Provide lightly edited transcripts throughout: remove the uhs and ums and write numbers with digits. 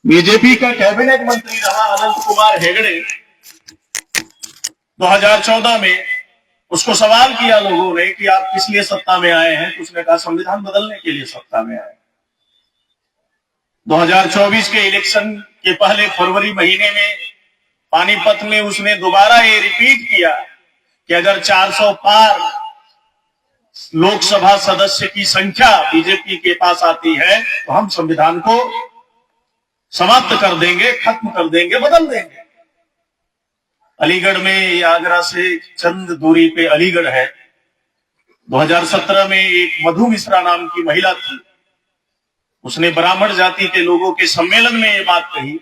BJP का cabinet मंत्री रहा अनंत कुमार हेगड़े 2014 में उसको सवाल किया लोगों ने कि आप किस लिए सत्ता में आए हैं, तो उसने कहा संविधान बदलने के लिए सत्ता में आए। 2024 के इलेक्शन के पहले फरवरी महीने में पानीपत में उसने दोबारा ये रिपीट किया कि अगर 400 पार लोकसभा सदस्य की संख्या बीजेपी के पास आती है तो हम संविधान को समाप्त कर देंगे, खत्म कर देंगे, बदल देंगे। अलीगढ़ में, आगरा से चंद दूरी पे अलीगढ़ है। 2017 में एक मधु मिश्रा नाम की महिला थी, उसने ब्राह्मण जाति के लोगों के सम्मेलन में ये बात कही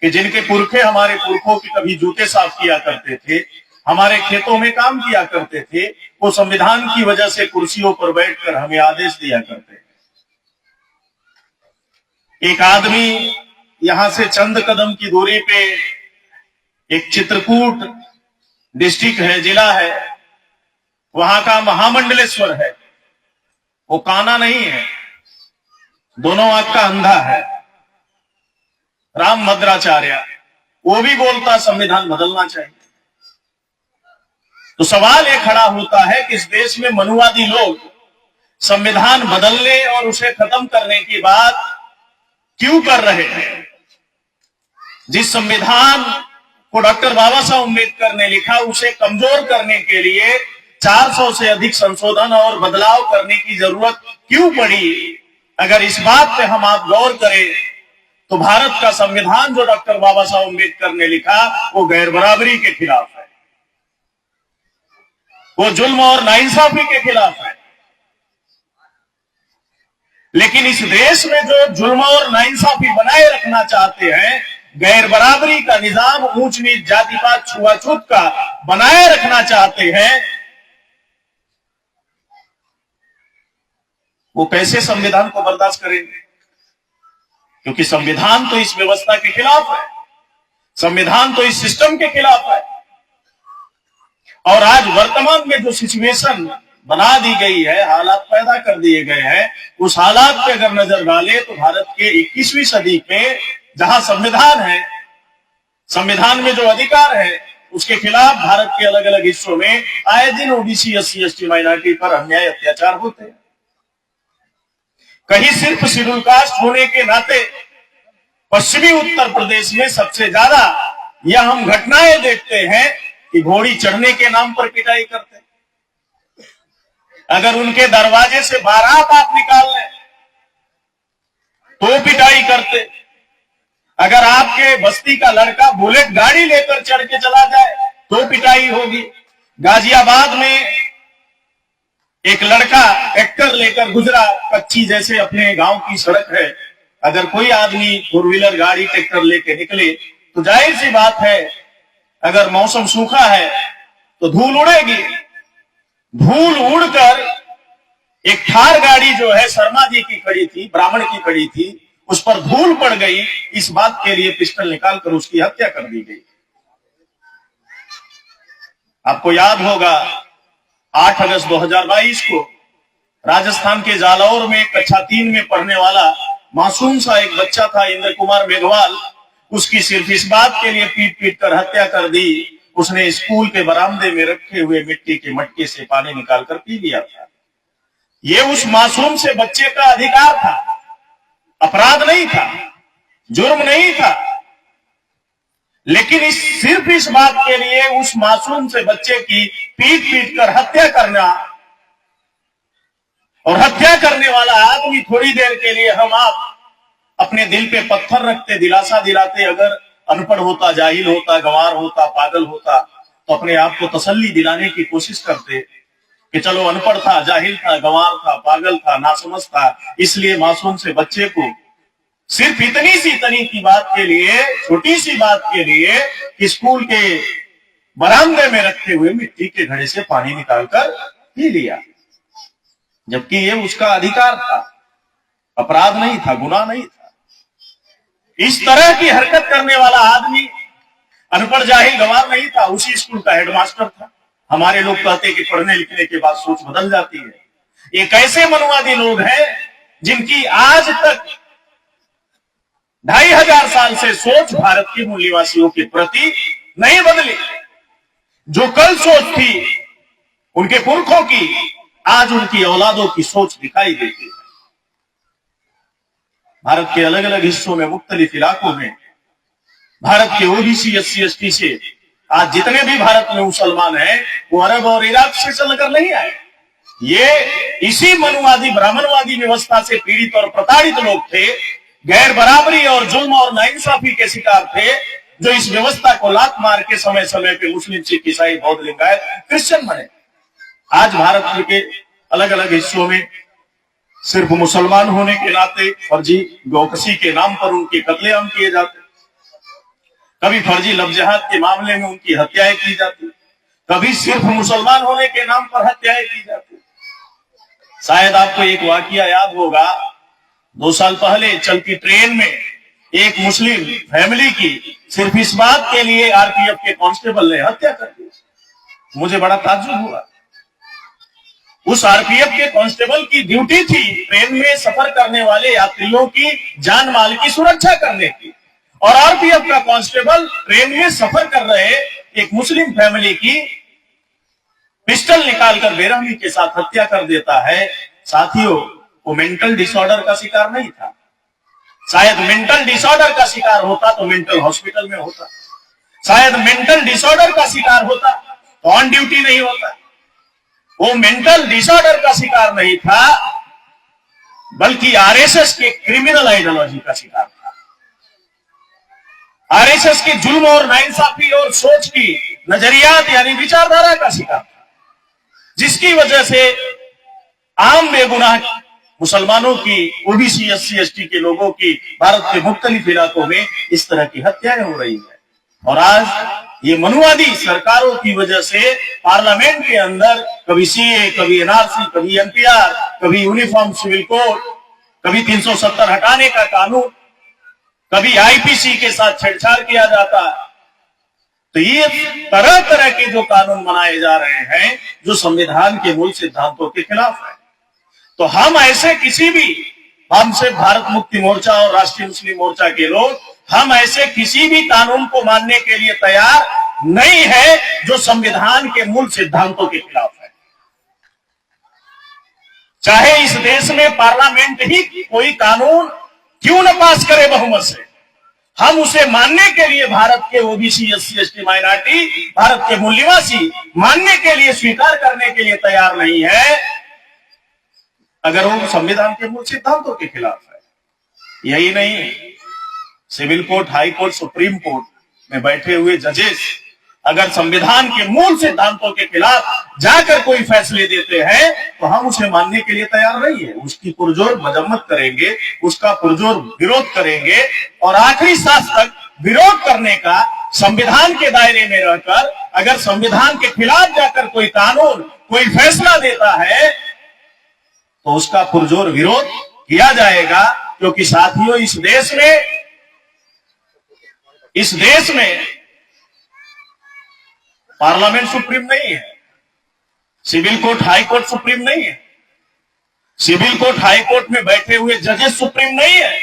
कि जिनके पुरखे हमारे पुरखों की कभी जूते साफ किया करते थे, हमारे खेतों में काम किया करते थे, वो संविधान की वजह से कुर्सियों पर बैठकर हमें आदेश दिया करते थे। एक आदमी यहां से चंद कदम की दूरी पे एक चित्रकूट डिस्ट्रिक्ट है, जिला है, वहां का महामंडलेश्वर है। वो काना नहीं है, दोनों आंख का अंधा है, राम भद्राचार्य। वो भी बोलता संविधान बदलना चाहिए। तो सवाल ये खड़ा होता है कि इस देश में मनुवादी लोग संविधान बदलने और उसे खत्म करने की बात क्यों कर रहे हैं? जिस संविधान को डॉक्टर बाबा साहब अम्बेडकर ने लिखा, उसे कमजोर करने के लिए 400 से अधिक संशोधन और बदलाव करने की जरूरत क्यों पड़ी? अगर इस बात पे हम आप गौर करें तो भारत का संविधान जो डॉक्टर बाबा साहब अम्बेडकर ने लिखा वो गैर बराबरी के खिलाफ है, वो जुल्म और नाइंसाफी के खिलाफ है। लेकिन इस देश में जो जुल्म और नाइंसाफी बनाए रखना चाहते हैं, गैर बराबरी का निजाम, ऊंच नीच, जातिपात, छुआछूत का बनाए रखना चाहते हैं, वो कैसे संविधान को बर्दाश्त करेंगे? क्योंकि संविधान तो इस व्यवस्था के खिलाफ है, संविधान तो इस सिस्टम के खिलाफ है। और आज वर्तमान में जो सिचुएशन बना दी गई है, हालात पैदा कर दिए गए हैं, उस हालात पे अगर नजर डाले तो भारत के 21वीं सदी में जहां संविधान है, संविधान में जो अधिकार है, उसके खिलाफ भारत के अलग अलग हिस्सों में आए दिन ओबीसी, एससी, एसटी, माइनॉरिटी पर अन्याय, अत्याचार होते हैं। कहीं सिर्फ शेड्यूल कास्ट होने के नाते पश्चिमी उत्तर प्रदेश में सबसे ज्यादा यह हम घटनाएं देखते हैं कि घोड़ी चढ़ने के नाम पर पिटाई करते। अगर उनके दरवाजे से बारात आप निकाल लें तो पिटाई करते। अगर आपके बस्ती का लड़का बुलेट गाड़ी लेकर चढ़ के चला जाए तो पिटाई होगी। गाजियाबाद में एक लड़का ट्रैक्टर लेकर गुजरा, कच्ची जैसे अपने गांव की सड़क है, अगर कोई आदमी फोर व्हीलर गाड़ी ट्रैक्टर लेके निकले तो जाहिर सी बात है, अगर मौसम सूखा है तो धूल उड़ेगी। धूल उड़कर एक थार गाड़ी जो है शर्मा जी की खड़ी थी, ब्राह्मण की खड़ी थी, उस पर धूल पड़ गई। इस बात के लिए पिस्टल निकालकर उसकी हत्या कर दी गई। आपको याद होगा 8 अगस्त 2022 को राजस्थान के जालौर में कक्षा 3 में पढ़ने वाला मासूम सा एक बच्चा था, इंद्र कुमार मेघवाल, उसकी सिर्फ इस बात के लिए पीट पीट कर हत्या कर दी, उसने स्कूल के बरामदे में रखे हुए मिट्टी के मटके से पानी निकालकर पी लिया था। ये उस मासूम से बच्चे का अधिकार था, अपराध नहीं था, जुर्म नहीं था। लेकिन सिर्फ इस बात के लिए उस मासूम से बच्चे की पीट पीट कर हत्या करना, और हत्या करने वाला आदमी थोड़ी देर के लिए हम आप अपने दिल पे पत्थर रखते, दिलासा दिलाते। अगर अनपढ़ होता, जाहिल होता, गंवार होता, पागल होता तो अपने आप को तसल्ली दिलाने की कोशिश करते कि चलो अनपढ़ था, जाहिल था, गंवार था, पागल था, नासमझ था, इसलिए मासूम से बच्चे को सिर्फ इतनी सी तनी की बात के लिए, छोटी सी बात के लिए स्कूल के बरामदे में रखे हुए मिट्टी के घड़े से पानी निकालकर पी लिया, जबकि ये उसका अधिकार था, अपराध नहीं था, गुनाह नहीं था। इस तरह की हरकत करने वाला आदमी अनपढ़, जाहिल, गंवार नहीं था, उसी स्कूल का हेडमास्टर था। हमारे लोग कहते कि पढ़ने लिखने के बाद सोच बदल जाती है। ये कैसे मनुवादी लोग हैं जिनकी आज तक 2500 साल से सोच भारत के मूल निवासियों के प्रति नहीं बदली। जो कल सोच थी उनके पुरखों की, आज उनकी औलादों की सोच दिखाई देती है। भारत के अलग अलग हिस्सों में, मुख्तलिफ इलाकों में भारत के ओबीसी, एससी, एसटी से आज जितने भी भारत में मुसलमान हैं वो अरब और इराक से चलकर नहीं आए। ये इसी मनुवादी, ब्राह्मणवादी व्यवस्था से पीड़ित और प्रताड़ित लोग थे, गैर बराबरी और जुल्म और नाइंसाफी के शिकार थे, जो इस व्यवस्था को लात मार के समय समय पे मुस्लिम, सिख, ईसाई, बौद्ध, लिंगायत, क्रिश्चियन बने। आज भारत के अलग अलग हिस्सों में सिर्फ मुसलमान होने के नाते फर्जी गौकसी के नाम पर उनके कत्लेआम किए जाते, कभी फर्जी लव जिहाद के मामले में उनकी हत्याएं की जाती, कभी सिर्फ मुसलमान होने के नाम पर हत्याएं की जाती। शायद आपको एक वाकया याद होगा, 2 साल पहले चलती ट्रेन में एक मुस्लिम फैमिली की सिर्फ इस बात के लिए आरपीएफ के कांस्टेबल ने हत्या कर दी। मुझे बड़ा ताज्जुब हुआ। उस आरपीएफ के कांस्टेबल की ड्यूटी थी ट्रेन में सफर करने वाले यात्रियों की जान माल की सुरक्षा करने की, और आरपीएफ का कांस्टेबल ट्रेन में सफर कर रहे एक मुस्लिम फैमिली की पिस्टल निकालकर बेरहमी के साथ हत्या कर देता है। साथियों, वो मेंटल डिसऑर्डर का शिकार नहीं था। शायद मेंटल डिसऑर्डर का शिकार होता तो मेंटल हॉस्पिटल में होता, शायद मेंटल डिसऑर्डर का शिकार होता तो ऑन ड्यूटी नहीं होता। वो मेंटल डिसऑर्डर का शिकार नहीं था, बल्कि आरएसएस के क्रिमिनल आइडियोलॉजी का शिकार था। आरएसएस की जुल्म और नाइंसाफी और सोच की नजरियात यानी विचारधारा का शिकार था, जिसकी वजह से आम बेगुनाह मुसलमानों की, ओबीसी, एससी, एसटी के लोगों की भारत के मुख्तलिफ इलाकों में इस तरह की हत्याएं हो रही है। और आज ये मनुवादी सरकारों की वजह से पार्लियामेंट के अंदर कभी सीए, कभी एनआरसी, कभी एनपीआर, कभी यूनिफॉर्म सिविल कोड, कभी 370 हटाने का कानून, कभी आईपीसी के साथ छेड़छाड़ किया जाता। तो ये तरह तरह के जो कानून बनाए जा रहे हैं जो संविधान के मूल सिद्धांतों के खिलाफ है। तो हम ऐसे किसी भी, हमसे भारत मुक्ति मोर्चा और राष्ट्रीय मुस्लिम मोर्चा के लोग, हम ऐसे किसी भी कानून को मानने के लिए तैयार नहीं है जो संविधान के मूल सिद्धांतों के खिलाफ है। चाहे इस देश में पार्लियामेंट ही कोई कानून क्यों न पास करे बहुमत से, हम उसे मानने के लिए भारत के OBC, SC, ST, minority, Bharat के मूल निवासी मानने के लिए, स्वीकार करने के लिए तैयार नहीं है अगर वो संविधान के मूल सिद्धांतों के खिलाफ है। यही नहीं, civil court, high court, supreme court में बैठे हुए जजेस अगर संविधान के मूल सिद्धांतों के खिलाफ जाकर कोई फैसले देते हैं तो हम उसे मानने के लिए तैयार नहीं है। उसकी पुरजोर मजम्मत करेंगे, उसका पुरजोर विरोध करेंगे, और आखिरी सांस तक विरोध करने का, संविधान के दायरे में रहकर अगर संविधान के खिलाफ जाकर कोई कानून, कोई फैसला देता है तो उसका पुरजोर विरोध किया जाएगा। क्योंकि साथियों, इस देश में पार्लियामेंट सुप्रीम नहीं है, civil court, high court supreme नहीं है, सिविल कोर्ट, हाई कोर्ट में बैठे हुए जजेस सुप्रीम नहीं है।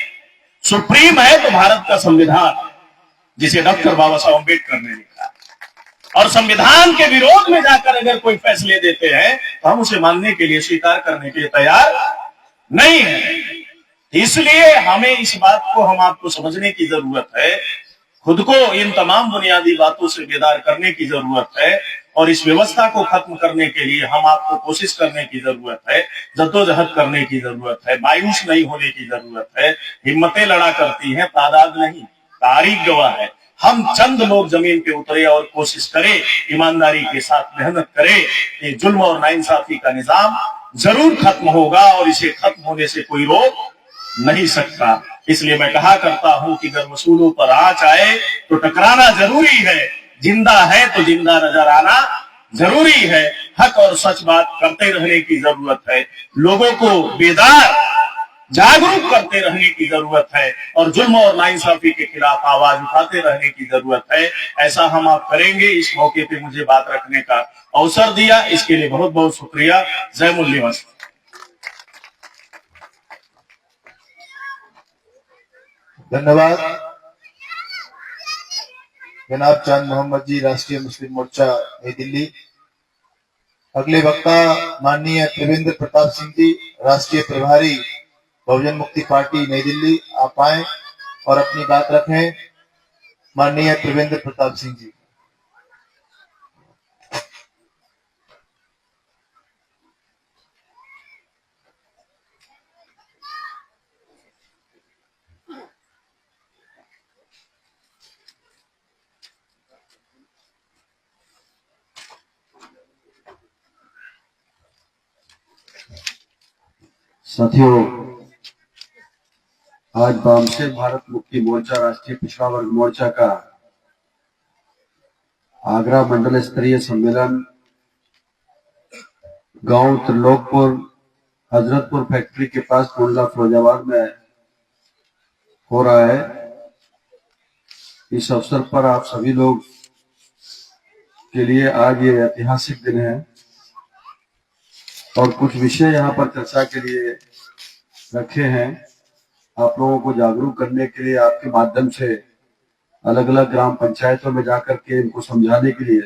सुप्रीम है तो भारत का संविधान, जिसे डॉक्टर बाबा साहब अम्बेडकर ने लिखा। और संविधान के विरोध में जाकर अगर कोई फैसले देते हैं तो हम उसे मानने के लिए, स्वीकार करने के लिए तैयार नहीं है। इसलिए हमें इस बात को, हम आपको समझने की जरूरत है, खुद को इन तमाम बुनियादी बातों से बेदार करने की जरूरत है, और इस व्यवस्था को खत्म करने के लिए हम आपको कोशिश करने की जरूरत है, जद्दोजहद करने की जरूरत है, मायूस नहीं होने की जरूरत है। हिम्मतें लड़ा करती हैं, तादाद नहीं, तारीख गवाह है। हम चंद लोग जमीन पे उतरे और कोशिश करें, ईमानदारी के साथ मेहनत करें, ये जुल्म और नाइंसाफी का निजाम जरूर खत्म होगा, और इसे खत्म होने से कोई रोक नहीं सकता। इसलिए मैं कहा करता हूं कि अगर वसूलों पर आंच आए तो टकराना जरूरी है, जिंदा है तो जिंदा नजर आना जरूरी है। हक और सच बात करते रहने की जरूरत है, लोगों को बेदार, जागरूक करते रहने की जरूरत है, और जुल्म और नाइंसाफी के खिलाफ आवाज उठाते रहने की जरूरत है। ऐसा हम आप करेंगे। इस मौके पे मुझे बात रखने का अवसर दिया, इसके लिए बहुत बहुत शुक्रिया। जय मूल निवासी। धन्यवाद। जनाब चांद मोहम्मद जी, राष्ट्रीय मुस्लिम मोर्चा नई दिल्ली। अगले वक्ता माननीय त्रिवेंद्र प्रताप सिंह जी, राष्ट्रीय प्रभारी बहुजन मुक्ति पार्टी नई दिल्ली, आप आए और अपनी बात रखें। माननीय त्रिवेंद्र प्रताप सिंह जी। साथियों, आज वामशे भारत मुक्ति मोर्चा राष्ट्रीय पिछड़ा वर्ग मोर्चा का आगरा मंडल स्तरीय सम्मेलन गांव त्रिलोकपुर हजरतपुर फैक्ट्री के पास मोहल्ला फिरोजाबाद में हो रहा है। इस अवसर पर आप सभी लोग के लिए आज ये ऐतिहासिक दिन है और कुछ विषय यहाँ पर चर्चा के लिए रखे हैं। आप लोगों को जागरूक करने के लिए आपके माध्यम से अलग अलग ग्राम पंचायतों में जाकर के इनको समझाने के लिए,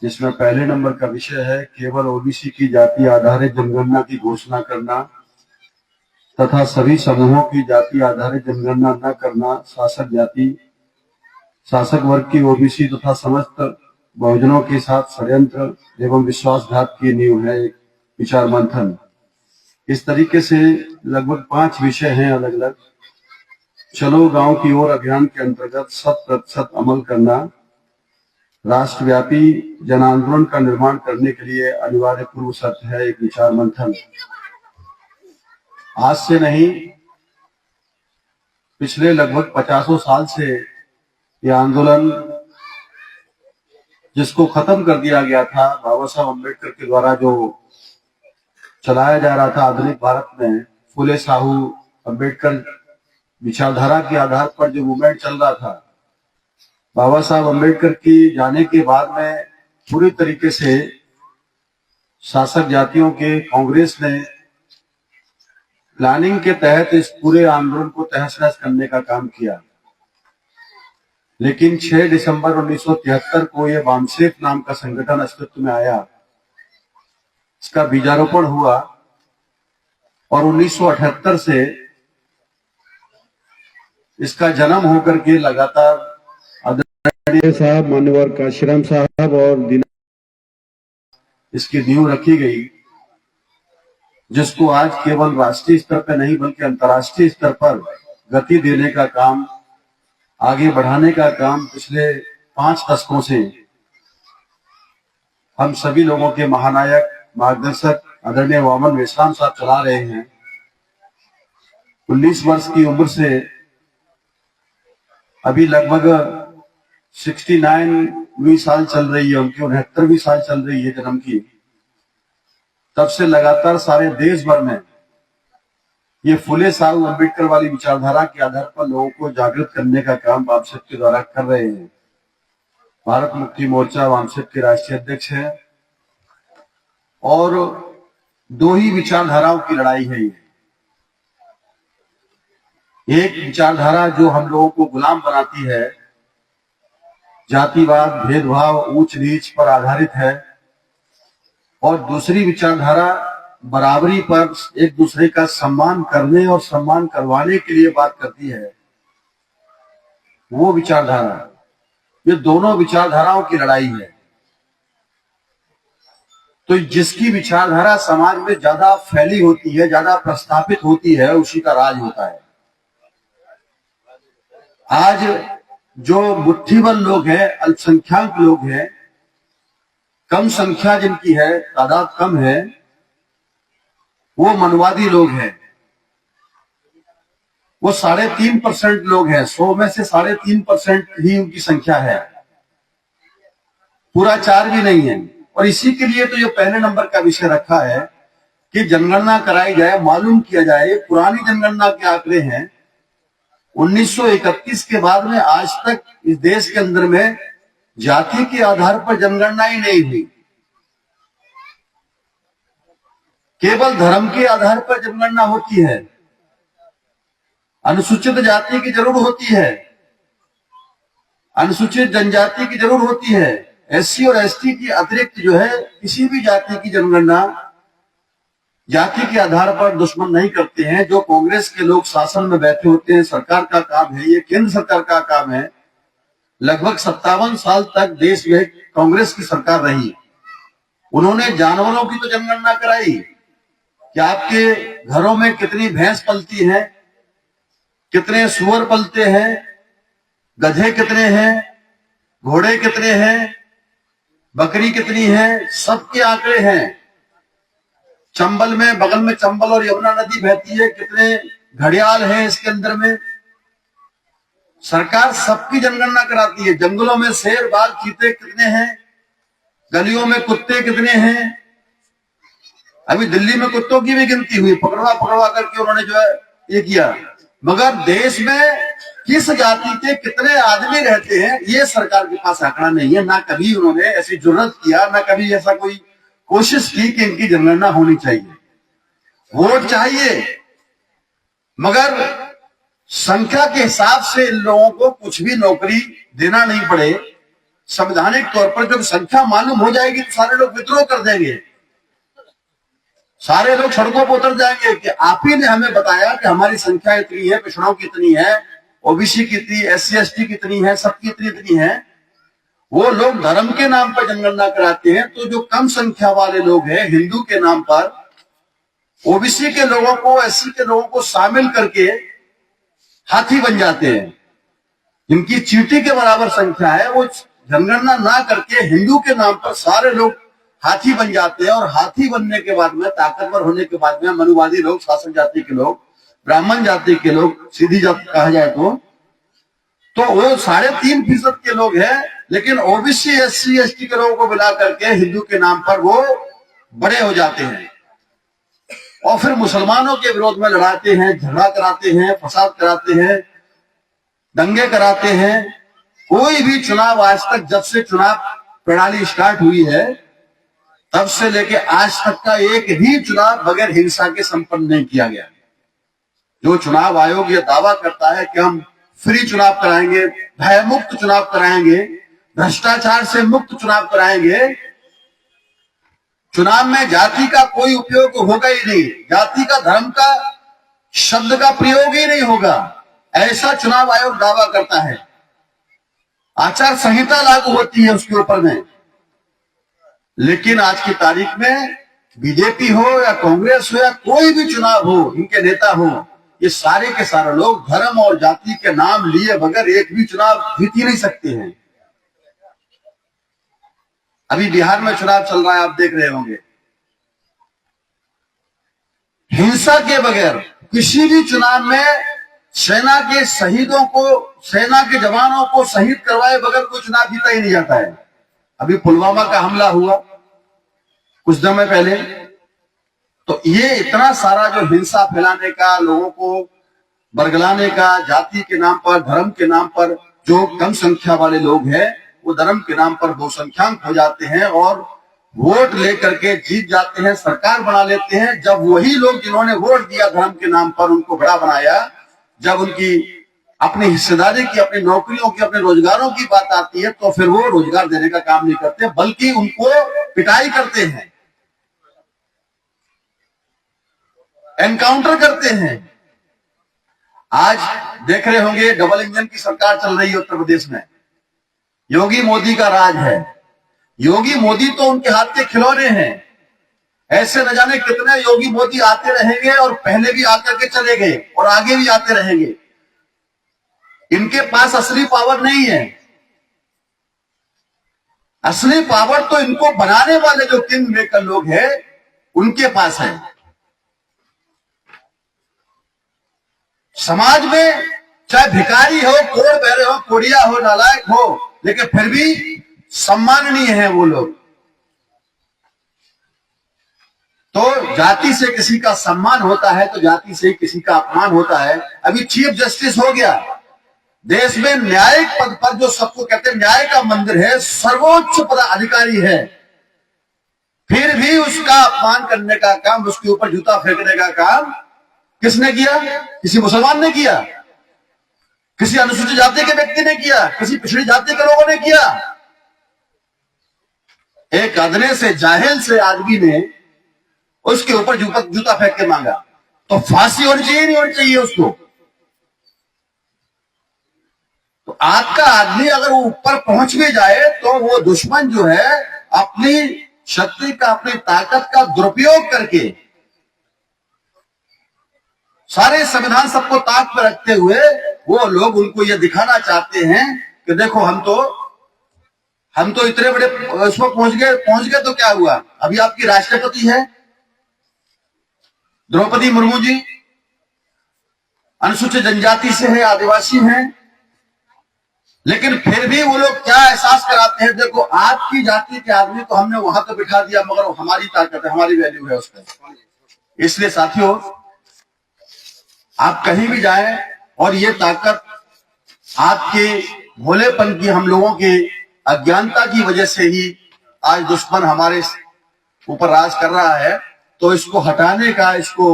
जिसमें पहले नंबर का विषय है केवल ओबीसी की जाति आधारित जनगणना की घोषणा करना तथा सभी समूहों की जाति आधारित जनगणना न करना शासक वर्ग की ओबीसी तथा समस्त बहुजनों के साथ षड्यंत्र एवं विश्वासघात की नींव है। एक विचार मंथन, इस तरीके से लगभग 5 विषय हैं अलग अलग। चलो गांव की ओर अभियान के अंतर्गत 100% अमल करना, राष्ट्रव्यापी जन आंदोलन का निर्माण करने के लिए अनिवार्य पूर्व शर्त है। एक विचार मंथन आज से नहीं, पिछले लगभग 50 साल से यह आंदोलन, जिसको खत्म कर दिया गया था बाबा साहब अम्बेडकर के द्वारा, जो चलाया जा रहा था आधुनिक भारत में, फुले साहू अम्बेडकर विचारधारा के आधार पर जो मूवमेंट चल रहा था, बाबा साहब अम्बेडकर की जाने के बाद में पूरी तरीके से शासक जातियों के कांग्रेस ने प्लानिंग के तहत इस पूरे आंदोलन को तहस नहस करने का काम किया। लेकिन 6 दिसंबर 1973 को यह वामसेफ नाम का संगठन अस्तित्व में आया, इसका बीजारोपण हुआ और 1978 से इसका जन्म होकर के लगातार आदरणीय साहब मान्यवर काशीराम साहब और इसकी नींव रखी गई, जिसको आज केवल राष्ट्रीय स्तर पर नहीं बल्कि अंतर्राष्ट्रीय स्तर पर गति देने का काम, आगे बढ़ाने का काम पिछले 5 दशकों से हम सभी लोगों के महानायक मार्गदर्शक आदरणीय वामन मेश्राम साहब चला रहे हैं। 19 वर्ष की उम्र से अभी लगभग 69वीं साल चल रही है, उनकी 69वीं साल चल रही है जन्म की। तब से लगातार सारे देश भर में ये फुले साहू अम्बेडकर वाली विचारधारा के आधार पर लोगों को जागृत करने का काम वामसेफ के द्वारा कर रहे हैं। भारत मुक्ति मोर्चा वामसेफ के राष्ट्रीय अध्यक्ष है और 2 ही विचारधाराओं की लड़ाई है ये। एक विचारधारा जो हम लोगों को गुलाम बनाती है, जातिवाद, भेदभाव, ऊंच नीच पर आधारित है, और दूसरी विचारधारा बराबरी पर एक दूसरे का सम्मान करने और सम्मान करवाने के लिए बात करती है, वो विचारधारा। ये दोनों विचारधाराओं की लड़ाई है। तो जिसकी विचारधारा समाज में ज्यादा फैली होती है, ज्यादा प्रस्थापित होती है, उसी का राज होता है। आज जो मुट्ठीबल लोग हैं, अल्पसंख्यक लोग हैं, कम संख्या जिनकी है, तादाद कम है, वो मनवादी लोग हैं। वो 3.5% लोग हैं, 100 में से 3.5% ही उनकी संख्या है, पूरा 4 भी नहीं है। और इसी के लिए तो ये पहले नंबर का विषय रखा है कि जनगणना कराई जाए, मालूम किया जाए पुरानी जनगणना के आंकड़े हैं। 1931 के बाद में आज तक इस देश के अंदर में जाति के आधार पर जनगणना ही नहीं हुई, केवल धर्म के आधार पर जनगणना होती है। अनुसूचित जाति की जरूर होती है, अनुसूचित जनजाति की जरूर होती है। एससी और एसटी की अतिरिक्त जो है किसी भी जाति की जनगणना जाति के आधार पर दुश्मन नहीं करते हैं। जो कांग्रेस के लोग शासन में बैठे होते हैं, सरकार का काम है, ये केंद्र सरकार का काम है। लगभग 57 साल तक देश में कांग्रेस की सरकार रही। उन्होंने जानवरों की तो जनगणना कराई कि आपके घरों में कितनी भैंस पलती है, कितने सुअर पलते हैं, गधे कितने हैं, घोड़े कितने हैं, बकरी कितनी है, सबके आंकड़े हैं। चंबल में, बगल में चंबल और यमुना नदी बहती है, कितने घड़ियाल हैं इसके अंदर में। सरकार सबकी जनगणना कराती है। जंगलों में शेर, बाघ, चीते कितने हैं, गलियों में कुत्ते कितने हैं। अभी दिल्ली में कुत्तों की भी गिनती हुई, पकड़वा पकड़वा करके उन्होंने जो है ये किया। मगर देश में किस जाति के कितने आदमी रहते हैं ये सरकार के पास आंकड़ा नहीं है। ना कभी उन्होंने ऐसी जुर्रत किया, ना कभी ऐसा कोई कोशिश की कि इनकी जनगणना होनी चाहिए। वोट चाहिए मगर संख्या के हिसाब से इन लोगों को कुछ भी नौकरी देना नहीं पड़े। संवैधानिक तौर पर जब संख्या मालूम हो जाएगी तो सारे लोग विद्रोह कर देंगे, सारे लोग सड़कों पर उतर जाएंगे कि आप ही ने हमें बताया कि हमारी संख्या इतनी है, पिछड़ों की इतनी है, ओबीसी की इतनी, एससी एसटी की इतनी है, सबकी इतनी इतनी है। वो लोग धर्म के नाम पर जनगणना कराते हैं, तो जो कम संख्या वाले लोग हैं हिंदू के नाम पर ओबीसी के लोगों को, एससी के लोगों को शामिल करके हाथी बन जाते हैं। जिनकी चींटी के बराबर संख्या है वो जनगणना ना करके हिंदू के नाम पर सारे लोग हाथी बन जाते हैं। और हाथी बनने के बाद में, ताकतवर होने के बाद में, मनुवादी लोग, शासक जाति के लोग, ब्राह्मण जाति के लोग, सीधी जाति कहा जाए तो वो 3.5% के लोग हैं। लेकिन ओबीसी, एससी, एसटी के लोगों को मिला करके हिंदू के नाम पर वो बड़े हो जाते हैं और फिर मुसलमानों के विरोध में लड़ाते हैं, झगड़ा कराते हैं, फसाद कराते हैं, दंगे कराते हैं। कोई भी चुनाव आज तक, जब से चुनाव प्रणाली स्टार्ट हुई है तब से लेके आज तक का एक भी चुनाव बगैर हिंसा के संपन्न नहीं किया गया। जो चुनाव आयोग ये दावा करता है कि हम फ्री चुनाव कराएंगे, भयमुक्त चुनाव कराएंगे, भ्रष्टाचार से मुक्त चुनाव कराएंगे, चुनाव में जाति का कोई उपयोग होगा ही नहीं, जाति का, धर्म का शब्द का प्रयोग ही नहीं होगा, ऐसा चुनाव आयोग दावा करता है। आचार संहिता लागू होती है उसके ऊपर में। लेकिन आज की तारीख में बीजेपी हो या कांग्रेस हो या कोई भी चुनाव हो, इनके नेता हो, ये सारे के सारे लोग धर्म और जाति के नाम लिए बगैर एक भी चुनाव जीत ही नहीं सकते हैं। अभी बिहार में चुनाव चल रहा है, आप देख रहे होंगे। हिंसा के बगैर किसी भी चुनाव में सेना के शहीदों को, सेना के जवानों को शहीद करवाए बगैर कोई चुनाव जीता ही नहीं जाता है। अभी पुलवामा का हमला हुआ कुछ समय पहले, तो ये इतना सारा जो हिंसा फैलाने का, लोगों को बरगलाने का, जाति के नाम पर, धर्म के नाम पर, जो कम संख्या वाले लोग हैं वो धर्म के नाम पर बहुसंख्यांक हो जाते हैं और वोट लेकर के जीत जाते हैं, सरकार बना लेते हैं। जब वही लोग जिन्होंने वोट दिया धर्म के नाम पर, उनको बड़ा बनाया, जब उनकी अपनी हिस्सेदारी की, अपनी नौकरियों की, अपने रोजगारों की बात आती है तो फिर वो रोजगार देने का काम नहीं करते, बल्कि उनको पिटाई करते हैं, एनकाउंटर करते हैं। आज देख रहे होंगे डबल इंजन की सरकार चल रही है उत्तर प्रदेश में, योगी मोदी का राज है। योगी मोदी तो उनके हाथ के खिलौने हैं। ऐसे न जाने कितने योगी मोदी आते रहेंगे और पहले भी आकर के चले गए और आगे भी आते रहेंगे। इनके पास असली पावर नहीं है। असली पावर तो इनको बनाने वाले जो किंग मेकर लोग हैं उनके पास है। समाज में चाहे भिखारी हो, कोड़ बहरे हो, कोड़िया हो, नालायक हो, लेकिन फिर भी सम्माननीय है वो लोग। तो जाति से किसी का सम्मान होता है तो जाति से किसी का अपमान होता है। अभी चीफ जस्टिस हो गया, देश में न्यायिक पद पर, जो सबको कहते हैं न्याय का मंदिर है, सर्वोच्च पदाधिकारी है, फिर भी उसका अपमान करने का काम, उसके ऊपर जूता फेंकने का काम किसने किया? किसी मुसलमान ने किया, किसी अनुसूचित जाति के व्यक्ति ने किया, किसी पिछड़ी जाति के लोगों ने किया। एक अदने से जाहिल से आदमी ने उसके ऊपर जूता फेंक के मांगा, तो फांसी होनी चाहिए नहीं होनी चाहिए उसको? तो आपका आदमी अगर वो ऊपर पहुंच भी जाए तो वो दुश्मन जो है अपनी शक्ति का, अपनी ताकत का दुरुपयोग करके सारे संविधान सबको ताक पर रखते हुए वो लोग उनको ये दिखाना चाहते हैं कि देखो हम तो इतने बड़े उसमें पहुंच गए तो क्या हुआ? अभी आपकी राष्ट्रपति है द्रौपदी मुर्मू जी, अनुसूचित जनजाति से है, आदिवासी हैं, लेकिन फिर भी वो लोग क्या एहसास कराते हैं, देखो आपकी जाति के आदमी को हमने वहां तो बिठा दिया, मगर वो हमारी ताकत है, हमारी वैल्यू है उसमें। इसलिए साथियों, आप कहीं भी जाएं और ये ताकत आपके भोलेपन की, हम लोगों के अज्ञानता की वजह से ही आज दुश्मन हमारे ऊपर राज कर रहा है। तो इसको हटाने का, इसको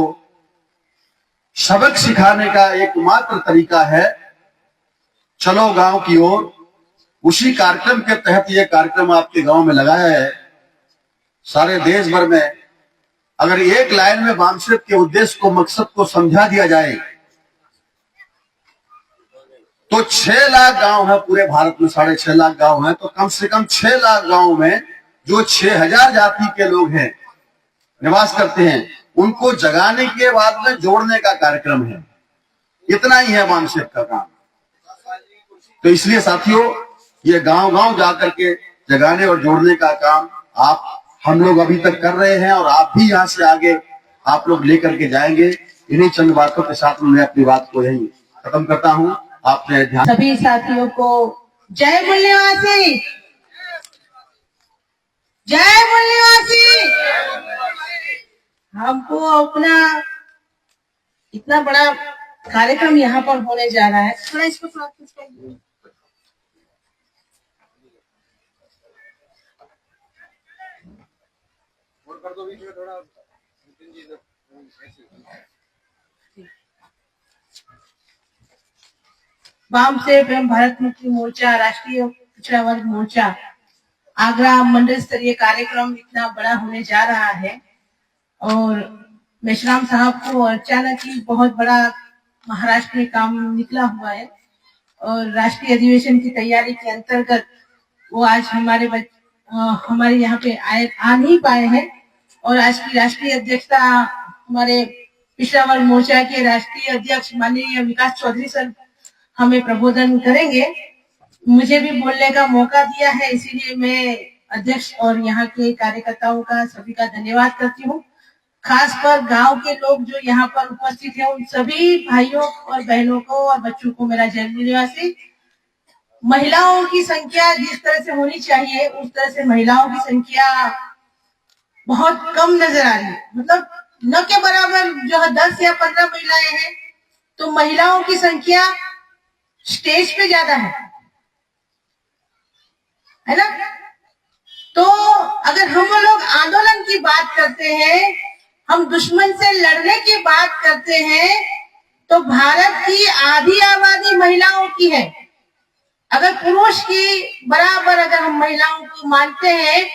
सबक सिखाने का एकमात्र तरीका है चलो गांव की ओर। उसी कार्यक्रम के तहत ये कार्यक्रम आपके गांव में लगाया है। सारे देश भर में अगर एक लाइन में वामसेप के उद्देश्य को, मकसद को समझा दिया जाए तो 6 लाख गांव है पूरे भारत में, 6.5 लाख गांव है, तो कम से कम 6 लाख गांव में जो 6000 जाति के लोग हैं, निवास करते हैं, उनको जगाने के बाद में जोड़ने का कार्यक्रम है। इतना ही है वामसेप का काम। तो इसलिए साथियों, ये गांव-गांव जाकर के जगाने और जोड़ने का काम हम लोग अभी तक कर रहे हैं और आप भी यहाँ से आगे आप लोग लेकर के जाएंगे। इन्हीं चंद बातों के साथ मैं अपनी बात को यही खत्म करता हूँ। आपने ध्यान। सभी साथियों को जय मूल्यवासी, जय मूल्यवासी। हमको अपना इतना बड़ा कार्यक्रम यहाँ पर होने जा रहा है, थोड़ा इसको प्रैक्टिस करिए। वामसेप एवं भारत मुक्ति मोर्चा, राष्ट्रीय पिछड़ा वर्ग मोर्चा आगरा मंडल स्तरीय कार्यक्रम इतना बड़ा होने जा रहा है और मेश्राम साहब को अचानक ही बहुत बड़ा महाराष्ट्र में काम निकला हुआ है और राष्ट्रीय अधिवेशन की तैयारी के अंतर्गत वो आज हमारे यहाँ पे आ नहीं पाए हैं और आज की राष्ट्रीय अध्यक्षता हमारे पिछड़ा वर्ग मोर्चा के राष्ट्रीय अध्यक्ष माननीय विकास चौधरी सर हमें प्रबोधन करेंगे। मुझे भी बोलने का मौका दिया है, इसीलिए मैं अध्यक्ष और यहाँ के कार्यकर्ताओं का सभी का धन्यवाद करती हूँ। खासकर गांव के लोग जो यहाँ पर उपस्थित हैं, उन सभी भाइयों और बहनों को और बच्चों को मेरा जय मूल्यवासी। महिलाओं की संख्या जिस तरह से होनी चाहिए उस तरह से महिलाओं की संख्या बहुत कम नजर आ रही है। मतलब न के बराबर जो है 10 या 15 महिलाएं हैं, तो महिलाओं की संख्या स्टेज पे ज्यादा है ना। तो अगर हम लोग आंदोलन की बात करते हैं, हम दुश्मन से लड़ने की बात करते हैं, तो भारत की आधी आबादी महिलाओं की है। अगर पुरुष की बराबर अगर हम महिलाओं को मानते हैं,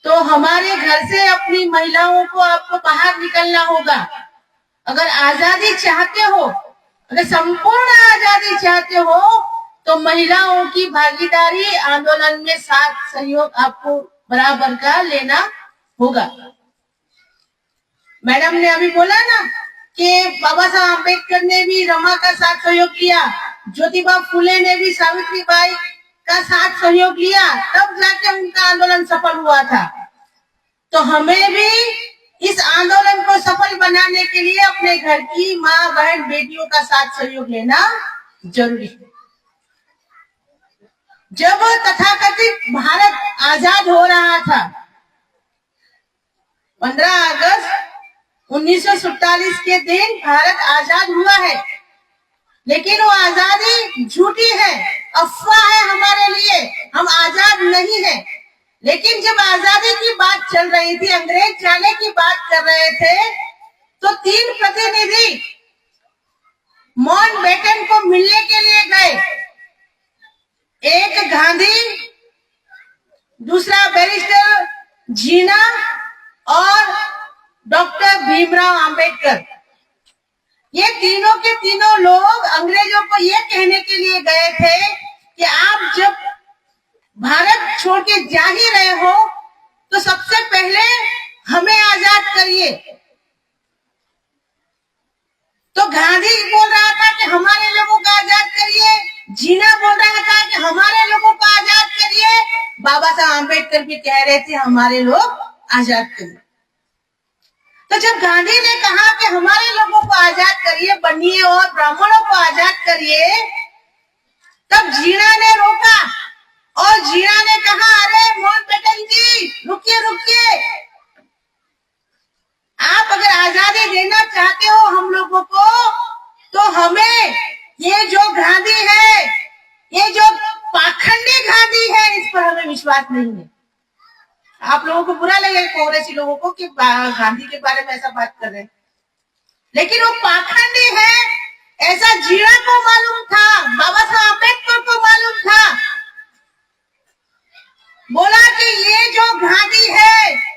तो हमारे घर से अपनी महिलाओं को आपको बाहर निकलना होगा। अगर आजादी चाहते हो, अगर संपूर्ण आजादी चाहते हो, तो महिलाओं की भागीदारी आंदोलन में साथ सहयोग आपको बराबर का लेना होगा। मैडम ने अभी बोला ना कि बाबा साहब अम्बेडकर ने भी रमा का साथ सहयोग किया, ज्योतिबा फुले ने भी सावित्री बाई का साथ सहयोग लिया, तब जाके उनका आंदोलन सफल हुआ था। तो हमें भी इस आंदोलन को सफल बनाने के लिए अपने घर की माँ बहन बेटियों का साथ सहयोग लेना जरूरी है। जब तथाकथित भारत आजाद हो रहा था, 15 अगस्त 1947 के दिन भारत आजाद हुआ है, लेकिन वो आजादी झूठी है, अफवाह है हमारे लिए, हम आजाद नहीं है। लेकिन जब आजादी की बात चल रही थी, अंग्रेज जाने की बात कर रहे थे, तो 3 प्रतिनिधि माउंटबेटन को मिलने के लिए गए। एक गांधी, दूसरा बैरिस्टर जीना और डॉक्टर भीमराव अंबेडकर। ये तीनों के तीनों लोग अंग्रेजों को ये कहने के लिए गए थे कि आप जब भारत छोड़ के जा ही रहे हो तो सबसे पहले हमें आजाद करिए। तो गांधी बोल रहा था कि हमारे लोगों को आजाद करिए, जीना बोल रहा था कि हमारे लोगों को आजाद करिए, बाबा साहब आम्बेडकर भी कह रहे थे हमारे लोग आजाद करिए। तो जब गांधी ने कहा कि हमारे लोगों को आजाद करिए, बनिए और ब्राह्मणों को आजाद करिए, तब जीना ने रोका और जीना ने कहा, अरे माउंटबेटन जी रुकिए रुकिए, आप अगर आजादी देना चाहते हो हम लोगों को तो हमें ये जो गांधी है, ये जो पाखंडी गांधी है, इस पर हमें विश्वास नहीं है। आप लोगों को बुरा लगेगा कांग्रेसी लोगों को कि गांधी के बारे में ऐसा बात कर रहे हैं, लेकिन वो पाखंडी है ऐसा जीना को मालूम था, बाबा साहब अम्बेडकर को मालूम था। बोला कि ये जो गांधी है,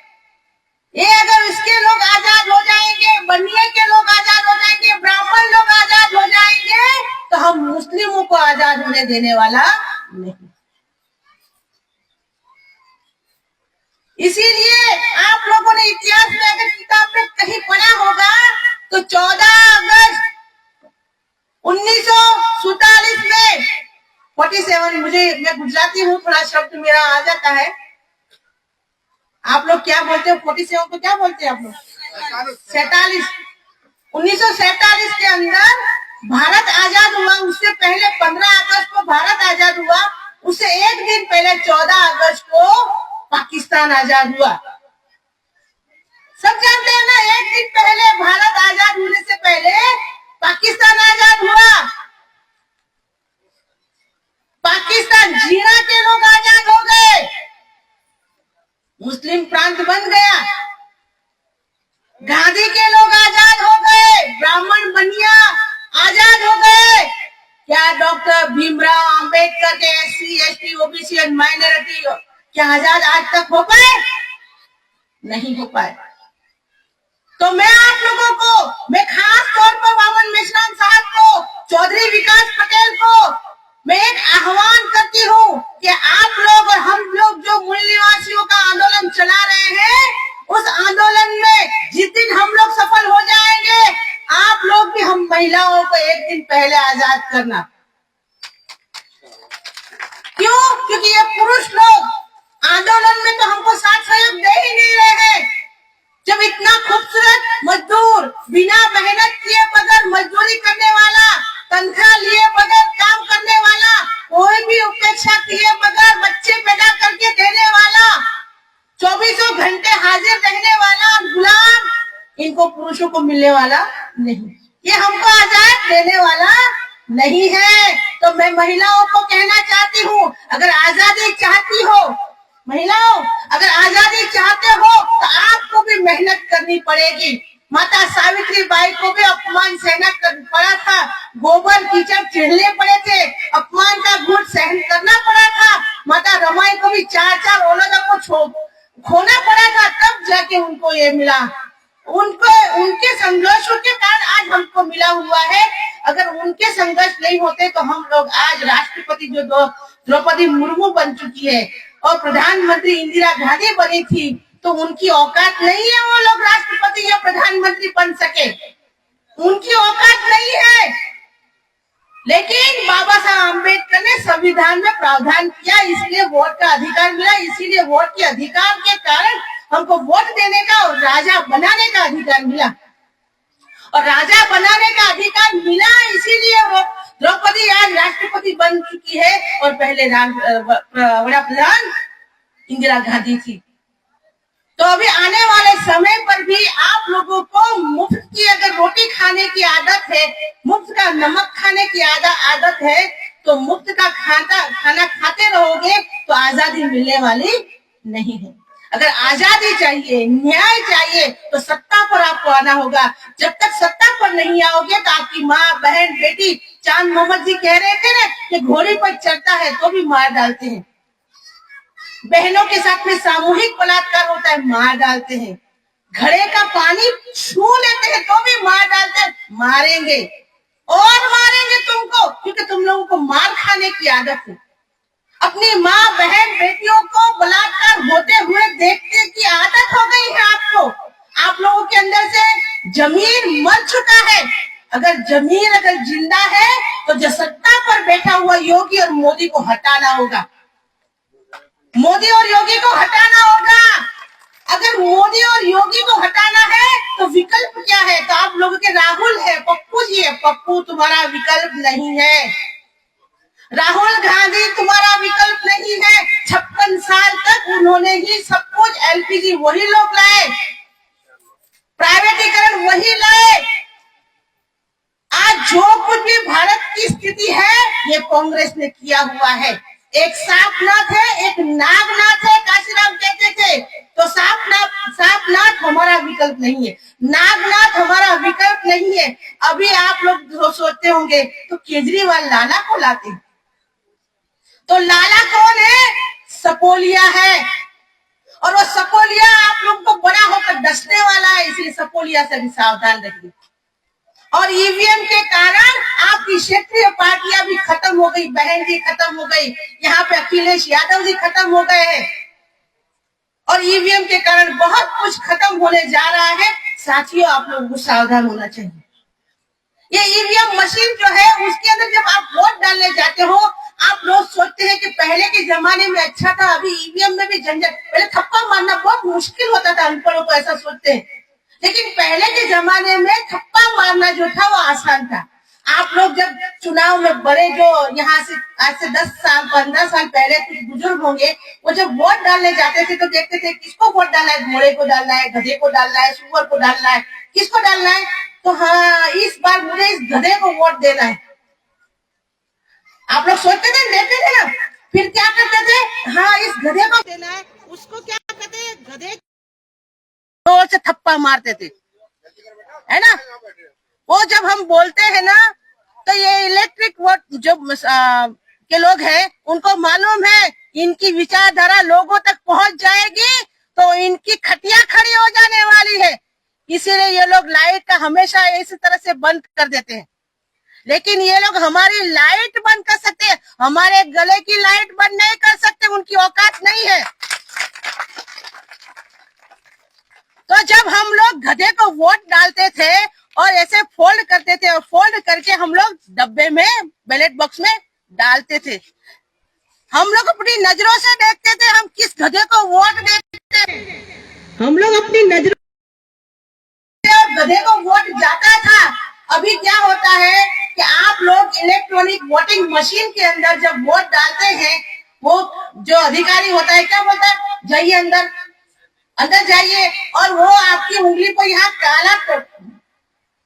ये अगर इसके लोग आजाद हो जाएंगे, बनिए के लोग आजाद हो जाएंगे, ब्राह्मण लोग आजाद हो जाएंगे, तो हम मुस्लिमों को आजाद होने देने वाला नहीं। इसीलिए आप लोगों ने इतिहास में अगर किताब में कहीं पढ़ा होगा तो 14 अगस्त 1947 में 47, मैं गुजराती हूँ, थोड़ा शब्द मेरा आ जाता है। आप लोग क्या बोलते हो 47 को, क्या बोलते हैं आप लोग? 47। 1947 के अंदर भारत आजाद हुआ। उससे पहले 15 अगस्त को भारत आजाद हुआ, उससे एक दिन पहले 14 अगस्त को पाकिस्तान आजाद हुआ। सब जानते हैं ना, एक दिन पहले भारत आजाद होने से पहले पाकिस्तान आजाद हुआ। पाकिस्तान जीना के लोग आजाद हो गए, मुस्लिम प्रांत बन गया, गांधी के लोग आजाद हो गए, ब्राह्मण बनिया आजाद हो गए। क्या डॉक्टर भीमराव अंबेडकर के SC, ST, OBC और माइनॉरिटी क्या आजाद आज तक हो पाए? नहीं हो पाए। तो मैं आप लोगों को, मैं खास तौर पर वामन मेश्राम साहब को, चौधरी विकास पटेल को मैं एक आह्वान करती हूँ कि आप लोग और हम लोग जो मूल निवासियों का आंदोलन चला रहे हैं, उस आंदोलन में जिस दिन हम लोग सफल हो जाएंगे, आप लोग भी हम महिलाओं को एक दिन पहले आजाद करना। क्यों? क्योंकि ये पुरुष लोग आंदोलन में तो हमको साथ सहयोग दे ही नहीं रहे हैं। जब इतना खूबसूरत मजदूर, बिना मेहनत किए बगैर मजदूरी करने वाला, तनख्वाह लिए बगैर काम करने वाला, कोई भी उपेक्षा किए बगैर बच्चे पैदा करके देने वाला, 24 घंटे हाजिर रहने वाला गुलाम, इनको पुरुषों को मिलने वाला नहीं, ये हमको आजाद देने वाला नहीं है। तो मैं महिलाओं को कहना चाहती हूँ, अगर आजादी चाहती हो, महिलाओं अगर आजादी चाहते हो तो आपको भी मेहनत करनी पड़ेगी। माता सावित्री बाई को भी अपमान सहना पड़ा था, गोबर कीचड़ चिढ़ने पड़े थे, अपमान का घूंट सहन करना पड़ा था। माता रमाई को भी 4 औलादों को खोना पड़ा था, तब जाके उनको ये मिला। उनके संघर्षों के कारण आज हमको मिला हुआ है। अगर उनके संघर्ष नहीं होते तो हम लोग आज राष्ट्रपति जो द्रौपदी मुर्मू बन चुकी है और प्रधानमंत्री इंदिरा गांधी बनी थी, तो उनकी औकात नहीं है वो लोग राष्ट्रपति या प्रधानमंत्री बन सके, उनकी औकात नहीं है। लेकिन बाबा साहब अम्बेडकर ने संविधान में प्रावधान किया, इसलिए वोट का अधिकार मिला। इसीलिए वोट के अधिकार के कारण हमको वोट देने का और राजा बनाने का अधिकार मिला, और राजा बनाने का अधिकार मिला इसीलिए वो द्रौपदी आज राष्ट्रपति बन चुकी है, और पहले बड़ा प्रधान इंदिरा गांधी थी। तो अभी आने वाले समय पर भी आप लोगों को मुफ्त की अगर रोटी खाने की आदत है, मुफ्त का नमक खाने की आदत है, तो मुफ्त का खाना खाते रहोगे तो आजादी मिलने वाली नहीं है। अगर आजादी चाहिए, न्याय चाहिए, तो सत्ता पर आपको आना होगा। जब तक सत्ता पर नहीं आओगे तो आपकी माँ, बहन, बेटी, चांद मोहम्मद जी कह रहे थे ना कि घोड़ी पर चढ़ता है तो भी मार डालते हैं। बहनों के साथ में सामूहिक बलात्कार होता है, मार डालते हैं। घड़े का पानी छू लेते हैं तो भी मार डालते हैं। मारेंगे और मारेंगे तुमको, क्योंकि तुम लोगों को मार खाने की आदत है। अपनी माँ, बहन, बेटियों को बलात्कार होते हुए देखने की आदत हो गई है आपको। आप लोगों के अंदर से जमीर मर चुका है। अगर जमीर अगर जिंदा है तो जो सत्ता पर बैठा हुआ योगी और मोदी को हटाना होगा। मोदी और योगी को हटाना होगा। अगर मोदी और योगी को हटाना है तो विकल्प क्या है? तो आप लोगों के राहुल है, पप्पू जी है। पप्पू तुम्हारा विकल्प नहीं है। राहुल गांधी तुम्हारा विकल्प नहीं है। 56 साल तक उन्होंने ही सब कुछ, एलपीजी वही लोग लाए, प्राइवेटीकरण वही लाए। आज जो कुछ भी भारत की स्थिति है ये कांग्रेस ने किया हुआ है। एक सांपनाथ है, एक नागनाथ है, काशीराम कहते थे। तो सांपनाथ हमारा विकल्प नहीं है, नागनाथ हमारा विकल्प नहीं है। अभी आप लोग सोचते होंगे तो केजरीवाल लाला को लाते हैं। तो लाला कौन है? सपोलिया है। और वो सपोलिया आप लोग को बड़ा होकर डसने वाला है, इसलिए सपोलिया से भी सावधान रहिए। और ईवीएम के कारण आपकी क्षेत्रीय पार्टियां भी खत्म हो गई। बहन जी खत्म हो गई, यहाँ पे अखिलेश यादव जी खत्म हो गए हैं। और ईवीएम के कारण बहुत कुछ खत्म होने जा रहा है। साथियों, आप लोगों को सावधान होना चाहिए। ये ईवीएम मशीन जो है उसके अंदर जब आप वोट डालने जाते हो, आप लोग सोचते हैं कि पहले के जमाने में अच्छा था, अभी ईवीएम में भी झंझट। पहले थप्पा मारना बहुत मुश्किल होता था, अनपढ़ों को ऐसा सोचते हैं। लेकिन पहले के जमाने में थप्पा मारना जो था वो आसान था। आप लोग जब चुनाव में बड़े, जो यहाँ से आज से 10 साल 15 साल पहले कुछ बुजुर्ग होंगे, वो जब वोट डालने जाते थे तो देखते थे किसको वोट डालना है, घोड़े को डालना है, गधे को डालना है, सुअर को डालना है, किसको डालना है? तो हाँ, इस बार मुझे इस गधे को वोट देना है। आप लोग सोचते थे, देते थे ना। फिर क्या करते थे? हाँ, इस गधे को देना है। उसको क्या कहते हैं? गधे जोर से थप्पा मारते थे, है ना। वो जब हम बोलते हैं ना तो ये इलेक्ट्रिक वोट जो के लोग हैं उनको मालूम है इनकी विचारधारा लोगों तक पहुंच जाएगी तो इनकी खटिया खड़ी हो जाने वाली है। इसीलिए ये लोग लाइट का हमेशा इसी तरह से बंद कर देते हैं। लेकिन ये लोग हमारी लाइट बंद कर सकते हैं, हमारे गले की लाइट बंद नहीं कर सकते, उनकी औकात नहीं है। तो जब हम लोग गधे को वोट डालते थे और ऐसे फोल्ड करते थे और फोल्ड करके हम लोग डब्बे में, बैलेट बॉक्स में डालते थे। हम लोग अपनी नजरों से देखते थे हम किस गधे को वोट देते थे। हम लोग अपनी नजरों से गधे को वोट जाता था। अभी क्या होता है कि आप लोग इलेक्ट्रॉनिक वोटिंग मशीन के अंदर जब वोट डालते हैं, वो जो अधिकारी होता है क्या बोलता है? जाइए अंदर जाइए, और वो आपकी उंगली को यहाँ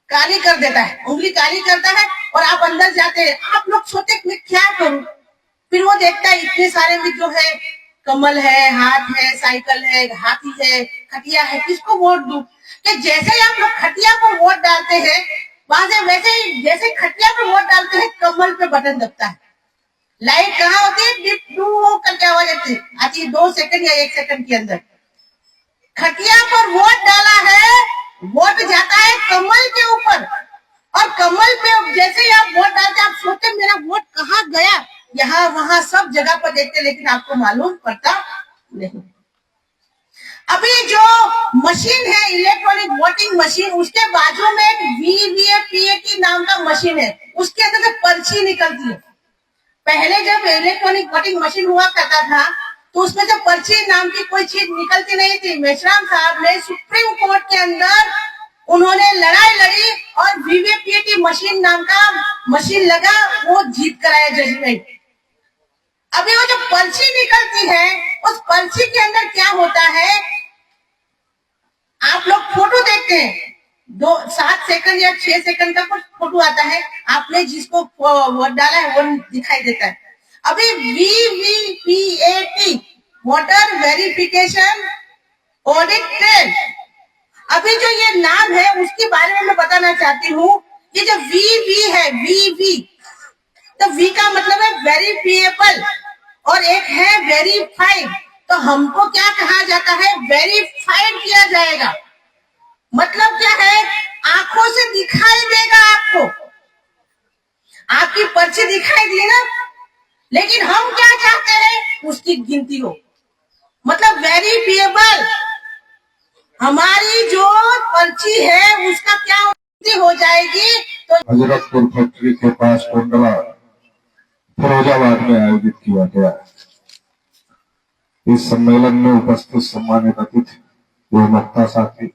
काली कर देता है, उंगली काली करता है और आप अंदर जाते हैं। आप लोग सोचते मैं क्या करूं? फिर वो देखता है इतने सारे में जो है कमल है, हाथ है, साइकिल है, हाथी है, खटिया है, किसको वोट दूं? कि जैसे ही आप लोग खटिया पर वोट डालते हैं, वहां से वैसे ही जैसे खटिया पर वोट डालते हैं, कमल पे बटन दबता है। लाइट कहाँ होती है? डिप डू करके आवाज आती है 2 सेकंड या 1 सेकंड के अंदर। खटिया पर वोट डाला है, वोट जाता है कमल के ऊपर, और कमल पे जैसे ही आप वोट डालते आप सोचते मेरा वोट कहाँ गया, यहाँ वहां सब जगह पर देखते, लेकिन आपको मालूम पड़ता नहीं। अभी जो मशीन है इलेक्ट्रॉनिक वोटिंग मशीन, उसके बाजू में एक VVPAT नाम का मशीन है, उसके अंदर से पर्ची निकलती है। पहले जब इलेक्ट्रॉनिक वोटिंग मशीन हुआ करता था तो उसमें से पर्ची नाम की कोई चीज निकलती नहीं थी। मेश्राम साहब ने सुप्रीम कोर्ट के अंदर उन्होंने लड़ाई लड़ी और VVPAT मशीन नाम का मशीन लगा, वो जीत कर आया जजमेंट। अभी वो जो पर्ची निकलती है उस पर्ची के अंदर क्या होता है, आप लोग फोटो देखते हैं, 7 सेकंड या 6 सेकंड का कुछ फोटो आता है, आपने जिसको वोट डाला है वो दिखाई देता है। अभी VVPAT voter verification audit trail. अभी जो ये नाम है उसके बारे में मैं बताना चाहती हूँ। ये जो वी है, वी तो वी का मतलब है वेरीफिएबल और एक है वेरीफाइड। तो हमको क्या कहा जाता है? वेरीफाइड किया जाएगा। मतलब क्या है? आंखों से दिखाई देगा आपको, आपकी पर्ची दिखाई दी ना, लेकिन हम क्या चाहते हैं? उसकी गिनती हो, मतलब वेरीफिएबल। हमारी जो पर्ची है उसका क्या गिनती हो जाएगी। तो हजरतपुर फैक्ट्री के पास टोंडला फिरोजाबाद में आयोजित किया गया। इस सम्मेलन में उपस्थित सम्मानित अतिथि, वो वक्ता साथी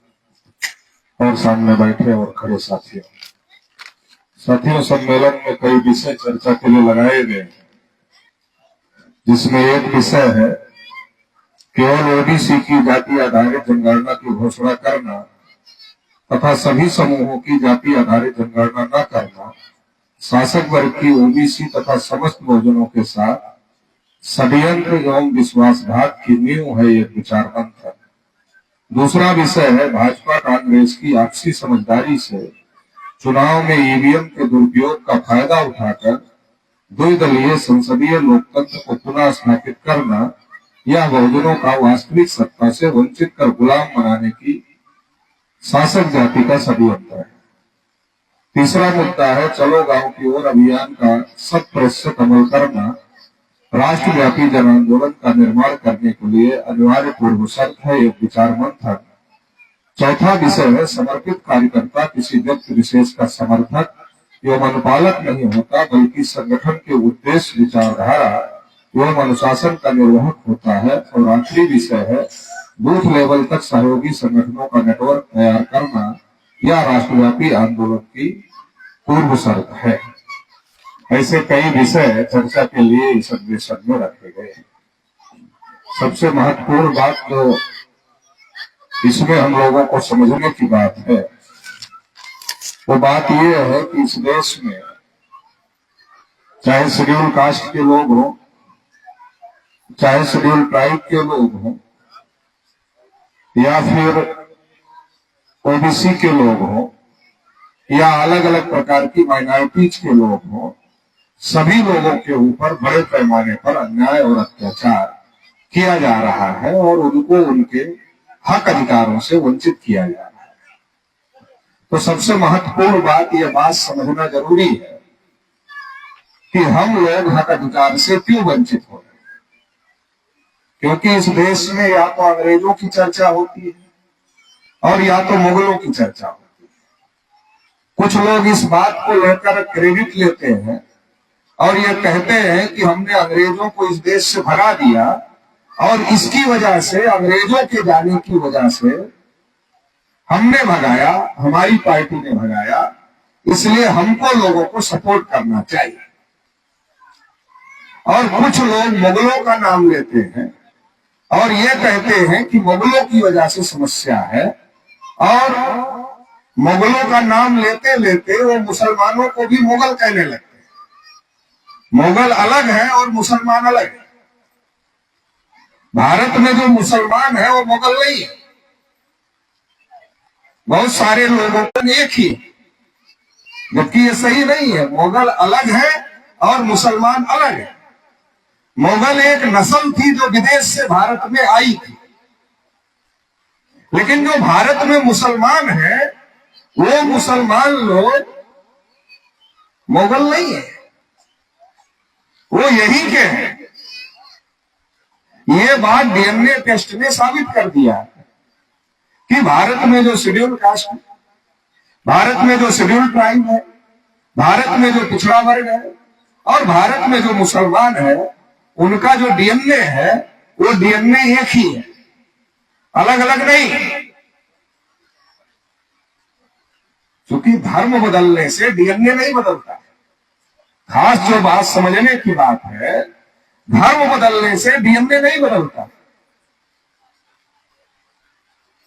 और सामने बैठे और खड़े साथियों, सम्मेलन में कई विषय चर्चा के लिए लगाए गए, जिसमें एक विषय है केवल ओबीसी की जाति आधारित जनगणना की घोषणा करना तथा सभी समूहों की जाति आधारित जनगणना न करना शासक वर्ग की ओबीसी तथा समस्त बहुजनों के साथ षड्यंत्र एवं विश्वासघात की नींव है, एक विचार मंथन। दूसरा विषय है भाजपा कांग्रेस की आपसी समझदारी से चुनाव में ईवीएम के दुरुपयोग का फायदा उठाकर द्विदलीय संसदीय लोकतंत्र को पुनः स्थापित करना या बहुजनों का वास्तविक सत्ता से वंचित कर गुलाम बनाने की शासक जाति का षड्यंत्र है। तीसरा मुद्दा है चलो गांव की ओर अभियान का 100% अमल करना राष्ट्रव्यापी जन आंदोलन का निर्माण करने के लिए अनिवार्य पूर्व शर्त है, एक विचार मंथन। चौथा विषय है समर्पित कार्यकर्ता किसी व्यक्ति विशेष का समर्थक एवं अनुपालक नहीं होता, बल्कि संगठन के उद्देश्य, विचारधारा एवं अनुशासन का निर्वाहक होता है। और आखिरी विषय है बूथ लेवल तक सहयोगी संगठनों का नेटवर्क तैयार करना या राष्ट्रव्यापी आंदोलन की पूर्व शर्त है। ऐसे कई विषय चर्चा के लिए इस अधिवेशन में रखे गए। सबसे महत्वपूर्ण बात जो इसमें हम लोगों को समझने की बात है, वो बात यह है कि इस देश में चाहे शेड्यूल कास्ट के लोग हों, चाहे शेड्यूल ट्राइब के लोग हों, या फिर ओबीसी के लोग हों, या अलग अलग प्रकार की माइनॉरिटीज के लोग हों, सभी लोगों के ऊपर बड़े पैमाने पर अन्याय और अत्याचार किया जा रहा है और उनको उनके हक अधिकारों से वंचित किया जा रहा है। तो सबसे महत्वपूर्ण बात यह बात समझना जरूरी है कि हम लोग हक अधिकार से क्यों वंचित हो रहे हैं। क्योंकि इस देश में या तो अंग्रेजों की चर्चा होती है और या तो मुगलों की चर्चा होती है। कुछ लोग इस बात को लेकर क्रेडिट लेते हैं और ये कहते हैं कि हमने अंग्रेजों को इस देश से भगा दिया और इसकी वजह से, अंग्रेजों के जाने की वजह से हमने भगाया, हमारी पार्टी ने भगाया, इसलिए हमको लोगों को सपोर्ट करना चाहिए। और कुछ लोग मुगलों का नाम लेते हैं और ये कहते हैं कि मुगलों की वजह से समस्या है, और मुगलों का नाम लेते लेते वो मुसलमानों को भी मुगल कहने लगते हैं। मुगल अलग है और मुसलमान अलग है। भारत में जो मुसलमान है वो मुगल नहीं है। बहुत सारे लोगों को एक ही, जबकि ये सही नहीं है। मुगल अलग है और मुसलमान अलग है। मुगल एक नस्ल थी जो विदेश से भारत में आई थी, लेकिन जो भारत में मुसलमान है वो मुसलमान लोग मुगल नहीं है, वो यही के हैं। ये बात डीएनए टेस्ट ने साबित कर दिया कि भारत में जो शेड्यूल कास्ट है, भारत में जो शेड्यूल ट्राइब है, भारत में जो पिछड़ा वर्ग है और भारत में जो मुसलमान है, उनका जो डीएनए है वो डीएनए एक ही है, अलग अलग नहीं। क्योंकि धर्म बदलने से डीएनए नहीं बदलता। खास जो बात समझने की बात है, धर्म बदलने से डीएनए नहीं बदलता।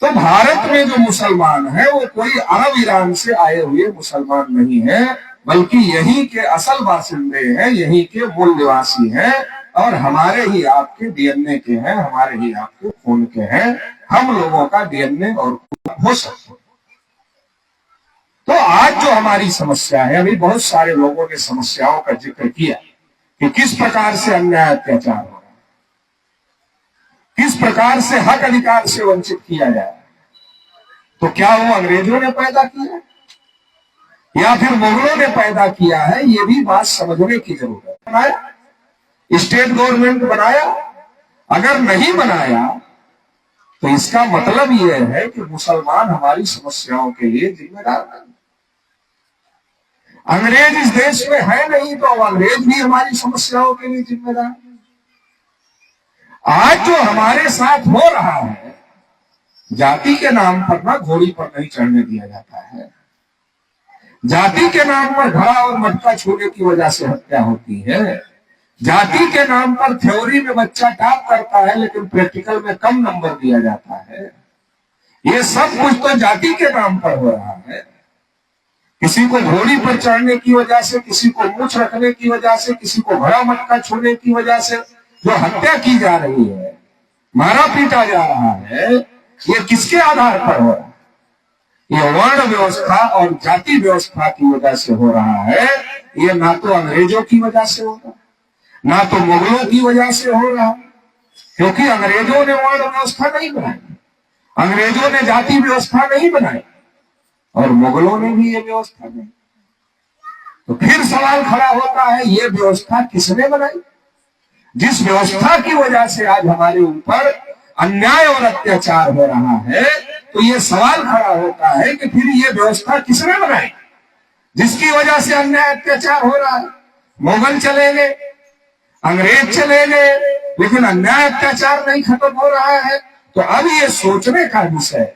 तो भारत में जो मुसलमान है वो कोई अरब ईरान से आए हुए मुसलमान नहीं है, बल्कि यहीं के असल बासिंदे हैं, यहीं के मूल निवासी हैं और हमारे ही आपके डीएनए के हैं, हमारे ही आपके खून के हैं। हम लोगों का डीएनए और हो सकते। तो आज जो हमारी समस्या है, अभी बहुत सारे लोगों ने समस्याओं का जिक्र किया कि किस प्रकार से अन्याय अत्याचार हो रहा है, किस प्रकार से हक अधिकार से वंचित किया जाए। तो क्या वो अंग्रेजों ने पैदा किया या फिर मुगलों ने पैदा किया है, ये भी बात समझने की जरूरत है। बनाया स्टेट गवर्नमेंट बनाया, अगर नहीं बनाया तो इसका मतलब यह है कि मुसलमान हमारी समस्याओं के लिए जिम्मेदार नहीं। अंग्रेज इस देश में है नहीं तो अंग्रेज भी हमारी समस्याओं के लिए जिम्मेदार नहीं। आज जो हमारे साथ हो रहा है, जाति के नाम पर ना घोड़ी पर नहीं चढ़ने दिया जाता है, जाति के नाम पर घड़ा और मटका छूने की वजह से हत्या होती है, जाति के नाम पर थ्योरी में बच्चा टॉप करता है लेकिन प्रैक्टिकल में कम नंबर दिया जाता है। ये सब कुछ तो जाति के नाम पर हो रहा है। किसी को घोड़ी पर चढ़ने की वजह से, किसी को मूछ रखने की वजह से, किसी को घड़ा मटका छूने की वजह से जो हत्या की जा रही है, मारा पीटा जा रहा है, ये किसके आधार पर हो रहा है? ये वर्ण व्यवस्था और जाति व्यवस्था की वजह से हो रहा है। ये ना तो अंग्रेजों की वजह से हो रहा है, ना तो मुगलों की वजह से हो रहा है, क्योंकि अंग्रेजों ने वर्ण व्यवस्था नहीं बनाई, अंग्रेजों ने जाति व्यवस्था नहीं बनाई और मुगलों ने भी ये व्यवस्था नहीं। तो फिर सवाल खड़ा होता है, ये व्यवस्था किसने बनाई? जिस व्यवस्था की वजह से आज हमारे ऊपर अन्याय और अत्याचार हो रहा है, तो ये सवाल खड़ा होता है कि फिर ये व्यवस्था किसने बनाई जिसकी वजह से अन्याय अत्याचार हो रहा है? मुगल चले गए, अंग्रेज चले गए, लेकिन अन्याय अत्याचार नहीं खत्म हो रहा है। तो अब ये सोचने का विषय,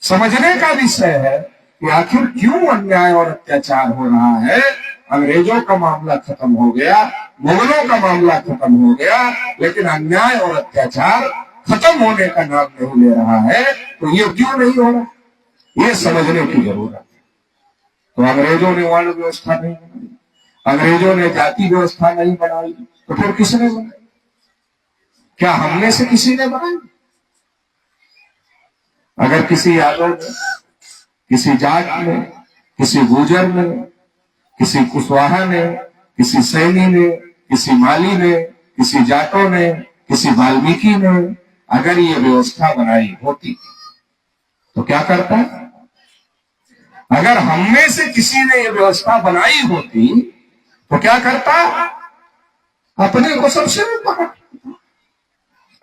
समझने का विषय है कि आखिर क्यों अन्याय और अत्याचार हो रहा है। अंग्रेजों का मामला खत्म हो गया, मुगलों का मामला खत्म हो गया, लेकिन अन्याय और अत्याचार खत्म होने का नाम नहीं ले रहा है। तो ये क्यों नहीं हो रहा, ये समझने की जरूरत है। तो अंग्रेजों ने वर्ण व्यवस्था नहीं बनाई, अंग्रेजों ने जाति व्यवस्था नहीं बनाई, तो फिर किसने बनाई? क्या हमने से किसी ने बनाई? अगर किसी यादव ने, किसी जाट ने, किसी गुर्जर ने, किसी कुशवाहा ने, किसी सैनी ने, किसी माली ने, किसी जाटों ने, किसी वाल्मीकि ने अगर ये व्यवस्था बनाई होती तो क्या करता? अगर हममें से किसी ने ये व्यवस्था बनाई होती तो क्या करता? अपने को सबसे ऊपर।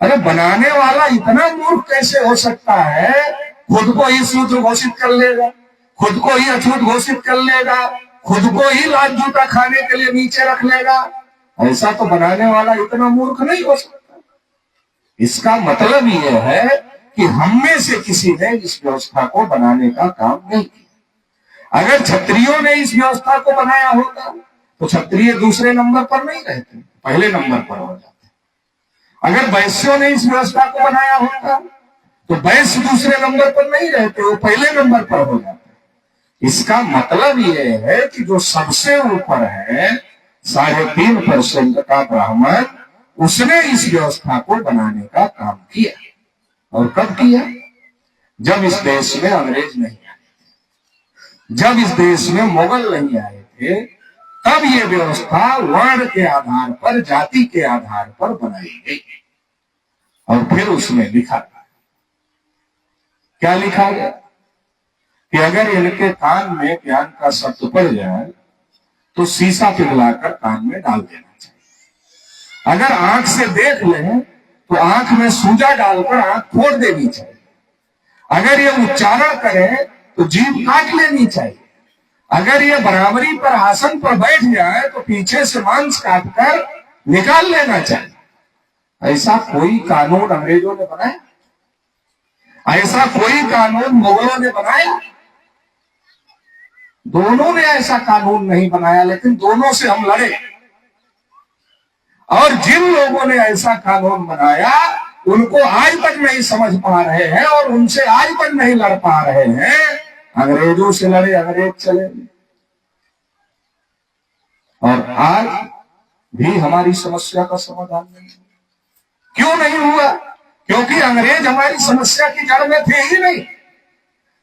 अरे बनाने वाला इतना मूर्ख कैसे हो सकता है? खुद को ही शूद्र घोषित कर लेगा, खुद को ही अछूत घोषित कर लेगा, खुद को ही लात जूता खाने के लिए नीचे रख लेगा। ऐसा तो बनाने वाला इतना मूर्ख नहीं हो सकता। इसका मतलब यह है कि हममें से किसी ने इस व्यवस्था को बनाने का काम नहीं किया। अगर क्षत्रियों ने इस व्यवस्था को बनाया होता तो क्षत्रिय दूसरे नंबर पर नहीं रहते, पहले नंबर पर हो जाते। अगर वैश्यों ने इस व्यवस्था को बनाया होता तो वैश्य दूसरे नंबर पर नहीं रहते, वो पहले नंबर पर हो जाते। इसका मतलब यह है कि जो सबसे ऊपर है 3.5% का ब्राह्मण, उसने इस व्यवस्था को बनाने का काम किया। और कब किया? जब इस देश में अंग्रेज नहीं आए, जब इस देश में मुगल नहीं आए थे, तब ये व्यवस्था वर्ण के आधार पर, जाति के आधार पर बनाई गई। और फिर उसमें लिखा, क्या लिखा गया कि अगर इनके कान में ज्ञान का शब्द पड़ जाए तो शीशा पिघलाकर कान में डाल देना चाहिए। अगर आंख से देख लें तो आंख में सूजा डालकर आंख फोड़ देनी चाहिए। अगर ये उच्चारण करें तो जीभ काट लेनी चाहिए। अगर ये बराबरी पर आसन पर बैठ जाए तो पीछे से मांस काटकर निकाल लेना चाहिए। ऐसा कोई कानून अंग्रेजों ने बनाया? ऐसा कोई कानून मुगलों ने बनाया? दोनों ने ऐसा कानून नहीं बनाया, लेकिन दोनों से हम लड़े। और जिन लोगों ने ऐसा कानून बनाया उनको आज तक नहीं समझ पा रहे हैं और उनसे आज तक नहीं लड़ पा रहे हैं। अंग्रेजों से लड़े, अंग्रेज चले। और आज भी हमारी समस्या का समाधान नहीं। क्यों नहीं हुआ? क्योंकि अंग्रेज हमारी समस्या की जड़ में थे ही नहीं।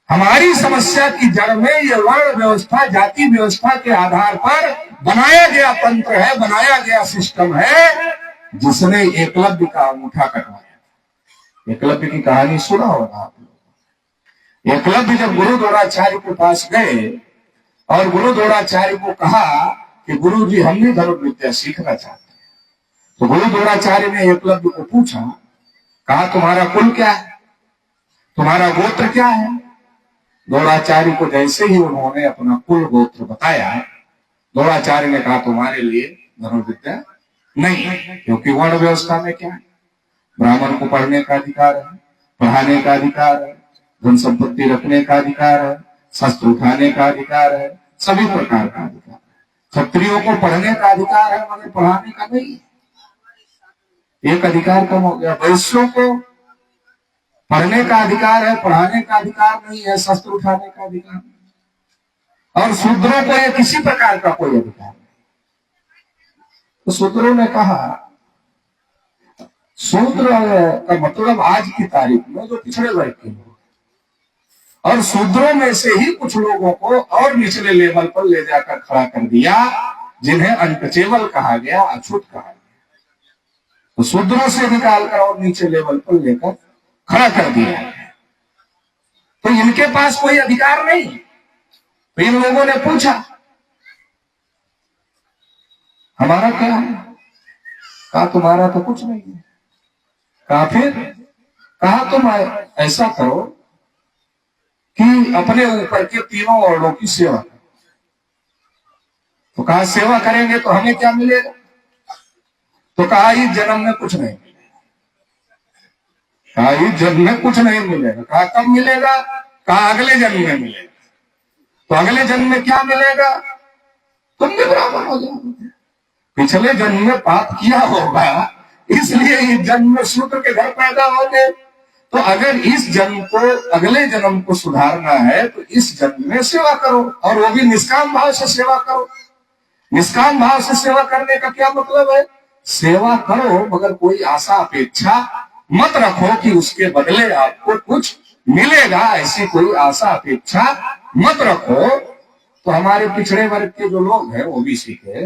हमारी समस्या की जड़ में ये वर्ण व्यवस्था, जाति व्यवस्था के आधार पर बनाया गया तंत्र है, बनाया गया सिस्टम है, जिसने एकलव्य का अंगूठा कटवाया। एकलव्य की कहानी सुना होगा आप लोग। एकलव्य जब गुरु द्रोणाचार्य के पास गए और गुरु द्रोणाचार्य को कहा कि गुरु जी हम भी धनुर्विद्या सीखना चाहते हैं, तो गुरु द्रोणाचार्य ने एकलव्य को पूछा, कहा तुम्हारा कुल क्या है, तुम्हारा गोत्र क्या है। द्रोणाचार्य को जैसे ही उन्होंने अपना कुल गोत्र बताया, द्रोणाचार्य ने कहा तुम्हारे लिए धनुर्विद्या नहीं है, क्योंकि वर्ण व्यवस्था में क्या है, ब्राह्मण को पढ़ने का अधिकार है, पढ़ाने का अधिकार है, धन संपत्ति रखने का अधिकार है, शस्त्र उठाने का अधिकार है, सभी प्रकार का अधिकार है। क्षत्रियों को पढ़ने का अधिकार है मगर पढ़ाने का नहीं है। एक अधिकार कम हो गया। वैश्यों को पढ़ने का अधिकार है, पढ़ाने का अधिकार नहीं है, शस्त्र उठाने का अधिकार नहीं। और शूद्रों को ये किसी प्रकार का कोई अधिकार नहीं। तो शूद्रों ने कहा, शूद्र का मतलब आज की तारीख में जो पिछड़े वर्ग के लोग, और शूद्रों में से ही कुछ लोगों को और निचले लेवल पर ले जाकर खड़ा कर दिया, जिन्हें अनटचेबल कहा गया, अछूत कहा गया। तो शूद्रों से निकालकर और नीचे लेवल पर लेकर खड़ा कर दिया है। तो इनके पास कोई अधिकार नहीं। तो इन लोगों ने पूछा हमारा क्या है, कहा तुम्हारा तो कुछ नहीं है। कहा फिर, कहा तुम ऐसा करो कि अपने ऊपर के तीनों वर्णों की सेवा करो। तो कहा सेवा करेंगे तो हमें क्या मिलेगा। तो कहा इस जन्म में कुछ नहीं मिलेगा। कहा इस जन्म में कुछ नहीं मिलेगा। कहा कब मिलेगा। कहा अगले जन्म में मिलेगा। तो अगले जन्म में क्या मिलेगा, तुम भी ब्राह्मण हो जाओगे। पिछले जन्म में पाप किया होगा, इसलिए इस जन्म में शूद्र के घर पैदा हो गए। तो अगर इस जन्म को, अगले जन्म को सुधारना है तो इस जन्म में सेवा करो, और वो भी निष्काम भाव से सेवा करो। निष्काम भाव से सेवा करने का क्या मतलब है, सेवा करो मगर कोई आशा अपेक्षा मत रखो कि उसके बदले आपको कुछ मिलेगा, ऐसी कोई आशा अपेक्षा मत रखो। तो हमारे पिछड़े वर्ग के जो लोग हैं, ओबीसी के,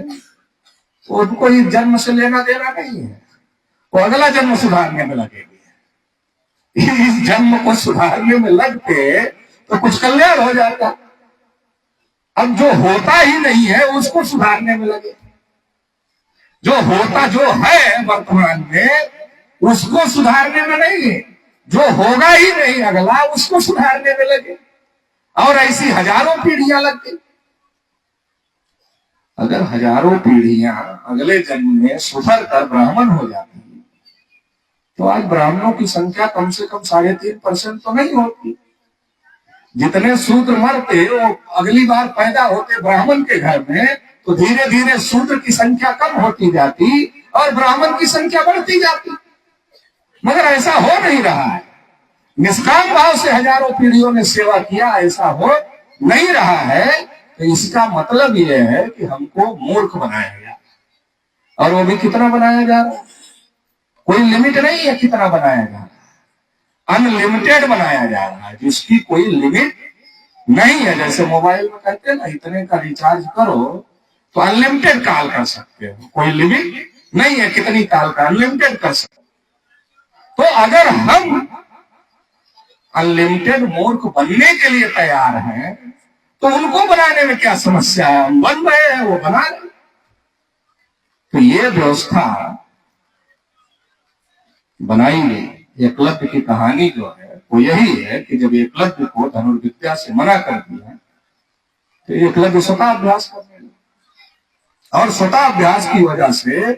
उनको इस जन्म से लेना देना नहीं है, वो अगला जन्म सुधारने में लगेंगे। इस जन्म को सुधारने में लगते तो कुछ कल्याण हो जाता। अब जो होता ही नहीं है उसको सुधारने में लगे, जो होता जो है वर्तमान में उसको सुधारने में नहीं है, जो होगा ही नहीं अगला उसको सुधारने में लगे, और ऐसी हजारों पीढ़ियां लग गई। अगर हजारों पीढ़ियां अगले जन्म में सुधर कर ब्राह्मण हो जाती तो आज ब्राह्मणों की संख्या कम से कम 3.5% तो नहीं होती। जितने शूद्र मरते वो अगली बार पैदा होते ब्राह्मण के घर में, तो धीरे धीरे शूद्र की संख्या कम होती जाती और ब्राह्मण की संख्या बढ़ती जाती। मगर ऐसा हो नहीं रहा है। निष्काम भाव से हजारों पीढ़ियों ने सेवा किया, ऐसा हो नहीं रहा है। तो इसका मतलब यह है कि हमको मूर्ख बनाया गया, और वो भी कितना बनाया जा रहा है, कोई लिमिट नहीं है कितना बनाया जा रहा है, अनलिमिटेड बनाया जा रहा है, जिसकी कोई लिमिट नहीं है। जैसे मोबाइल में कहते हैं ना, इतने का रिचार्ज करो तो अनलिमिटेड कॉल कर सकते हो, कोई लिमिट नहीं है कितनी कॉल का, अनलिमिटेड कर सकते। तो अगर हम अनलिमिटेड मूर्ख बनने के लिए तैयार हैं तो उनको बनाने में क्या समस्या है, हम बन रहे हैं, वो बना रहे। तो ये व्यवस्था बनाई गई। एकलव्य की कहानी जो है वो यही है कि जब एकलव्य को धनुर्विद्या से मना कर दिया तो एकलव्य स्वतः अभ्यास करने लगा, और स्वतः अभ्यास की वजह से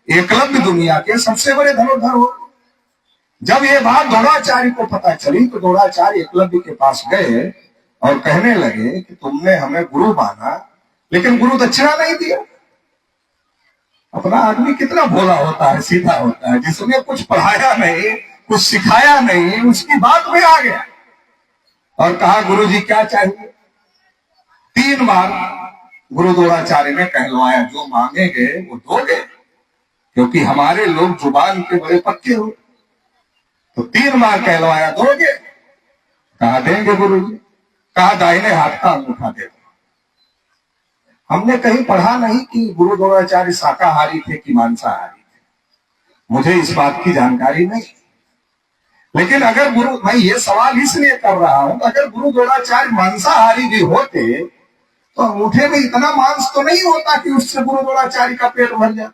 एकलव्य दुनिया के सबसे बड़े धनुर्धर हो। जब ये बात द्रोणाचार्य को पता चली तो द्रोणाचार्य एकलव्य के पास गए और कहने लगे कि तुमने हमें गुरु माना लेकिन गुरु दक्षिणा नहीं दिया। अपना आदमी कितना भोला होता है, सीधा होता है, जिसने कुछ पढ़ाया नहीं, कुछ सिखाया नहीं, उसकी बात में आ गया और कहा गुरु जी क्या चाहिए। 3 बार गुरु द्रोणाचार्य ने कहलवाया, जो मांगेंगे वो दोगे, क्योंकि हमारे लोग जुबान के बड़े पक्के हो। तो 3 बार कहलवाया, दोगे? कहा देंगे गुरुजी। कहा दाहिने हाथ का अंगूठा दे दो। हमने कहीं पढ़ा नहीं कि गुरु द्रोणाचार्य शाकाहारी थे कि मांसाहारी थे, मुझे इस बात की जानकारी नहीं। लेकिन अगर मैं ये सवाल इसलिए कर रहा हूं, अगर गुरु द्रोणाचार्य मांसाहारी भी होते तो अंगूठे में इतना मांस तो नहीं होता कि उससे गुरु द्रोणाचार्य का पेट भर जाता।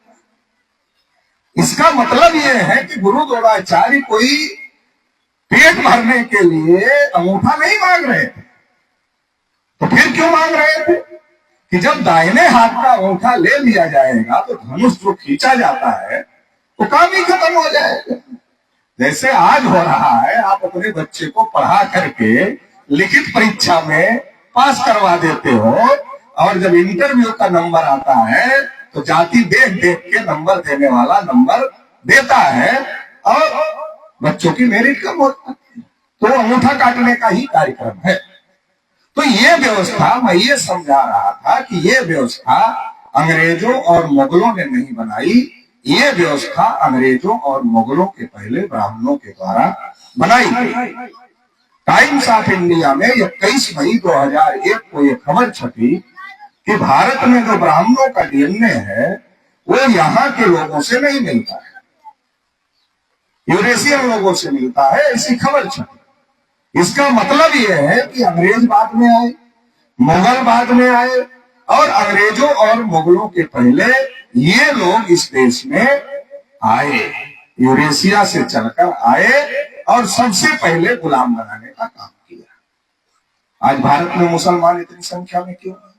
इसका मतलब यह है कि गुरु द्रोणाचार्य कोई पेट भरने के लिए अंगूठा नहीं मांग रहे थे। तो फिर क्यों मांग रहे थे? कि जब दाहिने हाथ का अंगूठा ले लिया जाएगा तो धनुष जो खींचा जाता है तो काम ही खत्म हो जाएगा। जैसे आज हो रहा है, आप अपने बच्चे को पढ़ा करके लिखित परीक्षा में पास करवा देते हो, और जब इंटरव्यू का नंबर आता है तो जाति देख देख के नंबर देने वाला नंबर देता है और बच्चों की मेरिट कम होता है। तो अंगूठा काटने का ही कार्यक्रम है। तो ये व्यवस्था, मैं ये समझा रहा था कि ये व्यवस्था अंग्रेजों और मुगलों ने नहीं बनाई, ये व्यवस्था अंग्रेजों और मुगलों के पहले ब्राह्मणों के द्वारा बनाई गई। टाइम्स ऑफ इंडिया में 21 मई 2001 को यह खबर छपी कि भारत में जो ब्राह्मणों का डीएनए है वो यहाँ के लोगों से नहीं मिलता है, यूरेशियन लोगों से मिलता है, ऐसी खबर छपी। इसका मतलब यह है कि अंग्रेज बाद में आए, मुगल बाद में आए, और अंग्रेजों और मुगलों के पहले ये लोग इस देश में आए, यूरेशिया से चलकर आए और सबसे पहले गुलाम बनाने का काम किया। आज भारत में मुसलमान इतनी संख्या में क्यों है?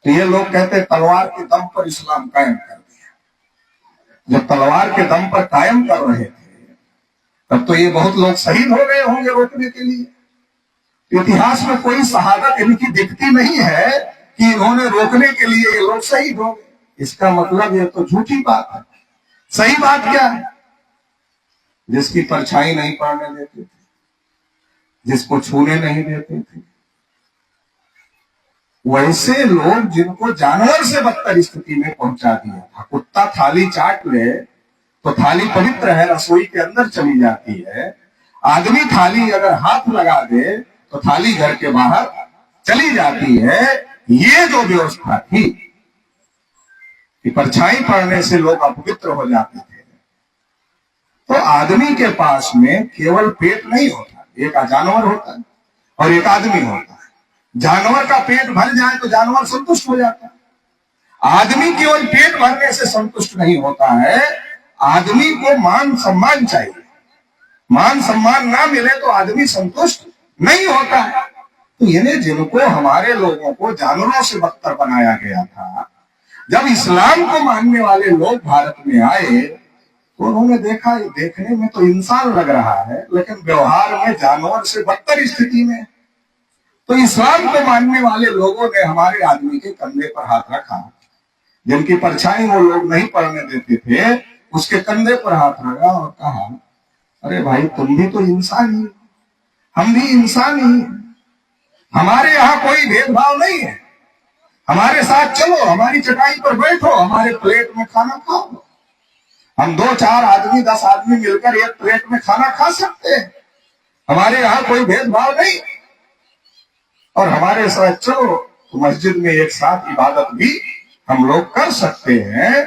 तो ये लोग कहते हैं तलवार के दम पर इस्लाम कायम कर दिया। जब तलवार के दम पर कायम कर रहे थे तब तो ये बहुत लोग शहीद हो गए होंगे रोकने के लिए। इतिहास में कोई शहादत इनकी दिखती नहीं है कि इन्होंने रोकने के लिए ये लोग शहीद हो गए। इसका मतलब ये तो झूठी बात है। सही बात क्या है? जिसकी परछाई नहीं पड़ने देते थे, जिसको छूने नहीं देते थे, वैसे लोग जिनको जानवर से बदतर स्थिति में पहुंचा दिया था। कुत्ता थाली चाट ले तो थाली पवित्र है, रसोई के अंदर चली जाती है। आदमी थाली अगर हाथ लगा दे तो थाली घर के बाहर चली जाती है। ये जो व्यवस्था थी कि परछाई पड़ने से लोग अपवित्र हो जाते थे, तो आदमी के पास में केवल पेट नहीं होता, एक जानवर होता है और एक आदमी होता है। जानवर का पेट भर जाए तो जानवर संतुष्ट हो जाता है। आदमी केवल पेट भरने से संतुष्ट नहीं होता है, आदमी को मान सम्मान चाहिए। मान सम्मान ना मिले तो आदमी संतुष्ट नहीं होता है। तो इन्हें जिनको हमारे लोगों को जानवरों से बदतर बनाया गया था, जब इस्लाम को मानने वाले लोग भारत में आए तो उन्होंने देखा देखने में तो इंसान लग रहा है लेकिन व्यवहार में जानवर से बदतर स्थिति में। तो इस्लाम को मानने वाले लोगों ने हमारे आदमी के कंधे पर हाथ रखा, जिनकी परछाई वो लोग नहीं पड़ने देते थे, उसके कंधे पर हाथ रखा और कहा, अरे भाई तुम भी तो इंसान ही, हम भी इंसान ही, हमारे यहाँ कोई भेदभाव नहीं है, हमारे साथ चलो, हमारी चटाई पर बैठो, हमारे प्लेट में खाना खाओ। हम 2-4 आदमी 10 आदमी मिलकर एक प्लेट में खाना खा सकते हैं, हमारे यहाँ कोई भेदभाव नहीं। और हमारे साथ चलो तो मस्जिद में एक साथ इबादत भी हम लोग कर सकते हैं।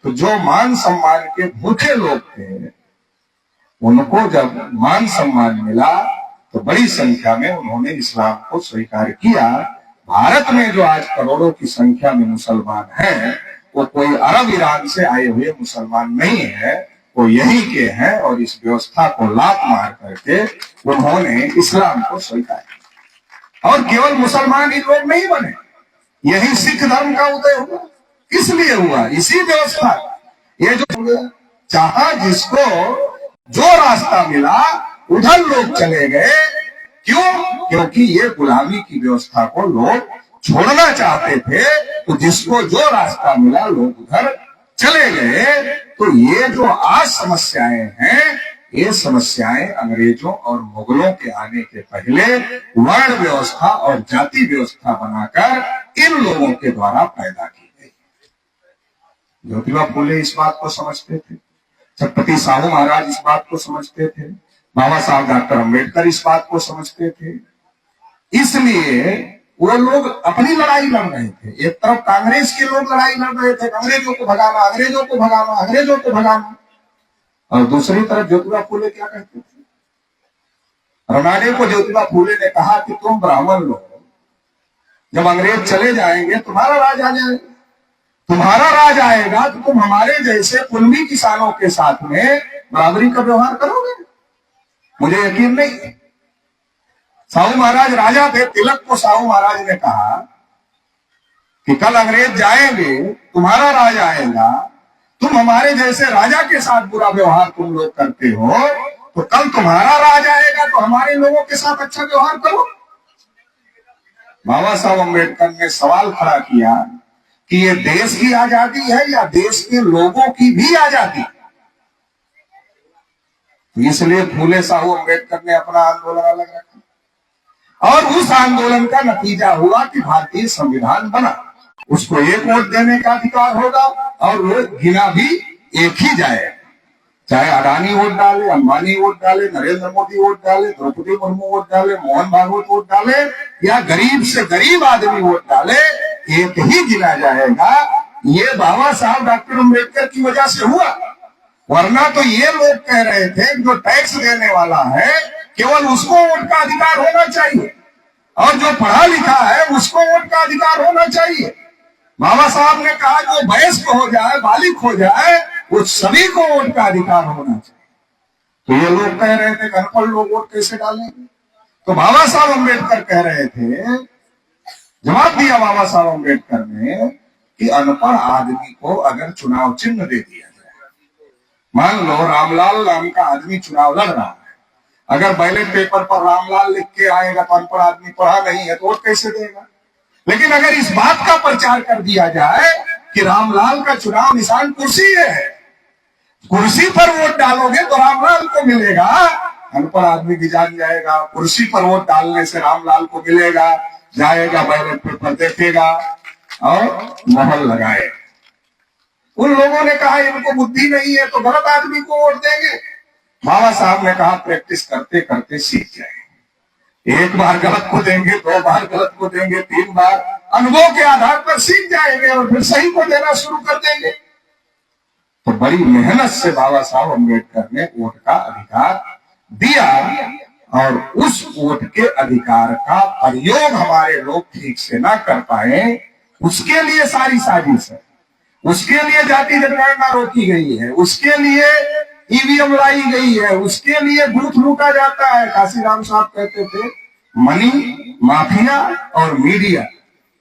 तो जो मान सम्मान के भूखे लोग थे, उनको जब मान सम्मान मिला तो बड़ी संख्या में उन्होंने इस्लाम को स्वीकार किया। भारत में जो आज करोड़ों की संख्या में मुसलमान हैं, वो कोई अरब ईरान से आए हुए मुसलमान नहीं है, वो यही के हैं। और इस व्यवस्था को लात मार करके उन्होंने इस्लाम को स्वीकार किया। और केवल मुसलमान ही लोग नहीं बने, यही सिख धर्म का उदय हुआ। इसलिए हुआ इसी व्यवस्था, ये जो चाहा जिसको जो रास्ता मिला उधर लोग चले गए। क्यों? क्योंकि ये गुलामी की व्यवस्था को लोग छोड़ना चाहते थे, तो जिसको जो रास्ता मिला लोग उधर चले गए। तो ये जो आज समस्याएं हैं, ये समस्याएं अंग्रेजों और मुगलों के आने के पहले वर्ण व्यवस्था और जाति व्यवस्था बनाकर इन लोगों के द्वारा पैदा की गई। ज्योतिबा फूले इस बात को समझते थे। छत्रपति साहू महाराज इस बात को समझते थे, बाबा साहब डॉक्टर अम्बेडकर इस बात को समझते थे। इसलिए वो लोग अपनी लड़ाई लड़ रहे थे। एक तरफ कांग्रेस के लोग लड़ाई लड़ रहे थे, अंग्रेजों को भगाना, अंग्रेजों को भगाना, अंग्रेजों को भगाना, और दूसरी तरफ ज्योतिबा फूले क्या कहते थे? रनाडे को ज्योतिबा फूले ने कहा कि तुम ब्राह्मण लोग जब अंग्रेज चले जाएंगे तुम्हारा राज आ जाएगा, तुम्हारा राज आएगा तो तुम हमारे जैसे कुल्मी किसानों के साथ में बराबरी का व्यवहार करोगे? मुझे यकीन नहीं। साहू महाराज राजा थे, तिलक को साहू महाराज ने कहा कि कल अंग्रेज जाएंगे, तुम्हारा राज आएगा, तुम हमारे जैसे राजा के साथ बुरा व्यवहार तुम लोग करते हो, तो कल तुम्हारा राज आएगा तो हमारे लोगों के साथ अच्छा व्यवहार करो। बाबा साहब अम्बेडकर ने सवाल खड़ा किया कि ये देश की आजादी है या देश के लोगों की भी आजादी? इसलिए फूले साहू अम्बेडकर ने अपना आंदोलन अलग रखा और उस आंदोलन का नतीजा हुआ कि भारतीय संविधान बना। उसको एक वोट देने का अधिकार होगा और वो गिना भी एक ही जाए, चाहे अडानी वोट डाले, अंबानी वोट डाले, नरेंद्र मोदी वोट डाले, द्रौपदी मुर्मू वोट डाले, मोहन भागवत वोट डाले या गरीब से गरीब आदमी वोट डाले, एक ही गिना जाएगा। ये बाबा साहब डॉक्टर अम्बेडकर की वजह से हुआ, वरना तो ये लोग कह रहे थे जो टैक्स देने वाला है केवल उसको वोट का अधिकार होना चाहिए और जो पढ़ा लिखा है उसको वोट का अधिकार होना चाहिए। बाबा साहब ने कहा जो वयस्क हो जाए, बालिग हो जाए, उस सभी को वोट का अधिकार होना चाहिए। तो ये लोग कह रहे थे अनपढ़ लोग वोट कैसे डालेंगे? तो बाबा साहब अम्बेडकर कह रहे थे, जवाब दिया बाबा साहब अम्बेडकर ने कि अनपढ़ आदमी को अगर चुनाव चिन्ह दे दिया जाए, मान लो रामलाल नाम का आदमी चुनाव लड़ रहा है, अगर बैलेट पेपर पर रामलाल लिख के आएगा तो अनपढ़ आदमी पढ़ा नहीं है तो वोट कैसे देगा? लेकिन अगर इस बात का प्रचार कर दिया जाए कि रामलाल का चुनाव निशान कुर्सी है, कुर्सी पर वोट डालोगे तो रामलाल को मिलेगा, अनपढ़ आदमी भी जान जाएगा कुर्सी पर वोट डालने से रामलाल को मिलेगा, जाएगा बैलेट पेपर देखेगा और मोहर लगाए। उन लोगों ने कहा इनको बुद्धि नहीं है तो गलत आदमी को वोट देंगे। बाबा साहब ने कहा प्रैक्टिस करते करते सीख जाए, एक बार गलत को देंगे, दो बार गलत को देंगे, तीन बार, अनुभव के आधार पर सीख जाएंगे और फिर सही को देना शुरू कर देंगे। तो बड़ी मेहनत से बाबा साहब अम्बेडकर ने वोट का अधिकार दिया और उस वोट के अधिकार का प्रयोग हमारे लोग ठीक से ना कर पाए, उसके लिए सारी साजिश है, उसके लिए जाति जनगणना रोकी गई है, उसके लिए ईवीएम लाई गई है, उसके लिए बूथ लूटा जाता है। काशीराम साहब कहते थे मनी, माफिया और मीडिया,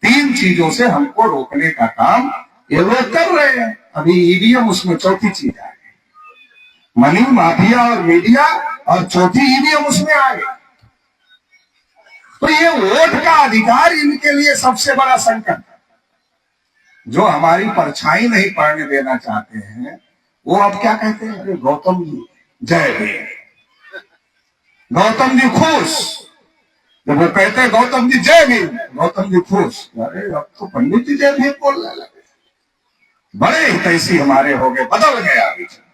तीन चीजों से हमको रोकने का काम ये लोग कर रहे हैं। अभी ईवीएम उसमें चौथी चीज आ गई, मनी, माफिया और मीडिया, और चौथी ईवीएम उसमें आ गई। तो ये वोट का अधिकार इनके लिए सबसे बड़ा संकट है। जो हमारी परछाई नहीं पड़ने देना चाहते हैं वो अब क्या कहते हैं, अरे गौतम जी जय भीम, गौतम जी खुश। जब वो कहते हैं गौतम जी जय भीम, गौतम जी खुश। अरे अब तो पंडित जी जय भीम बोलने लगे, बड़े हितैषी हमारे हो गए, बदल गया विचार।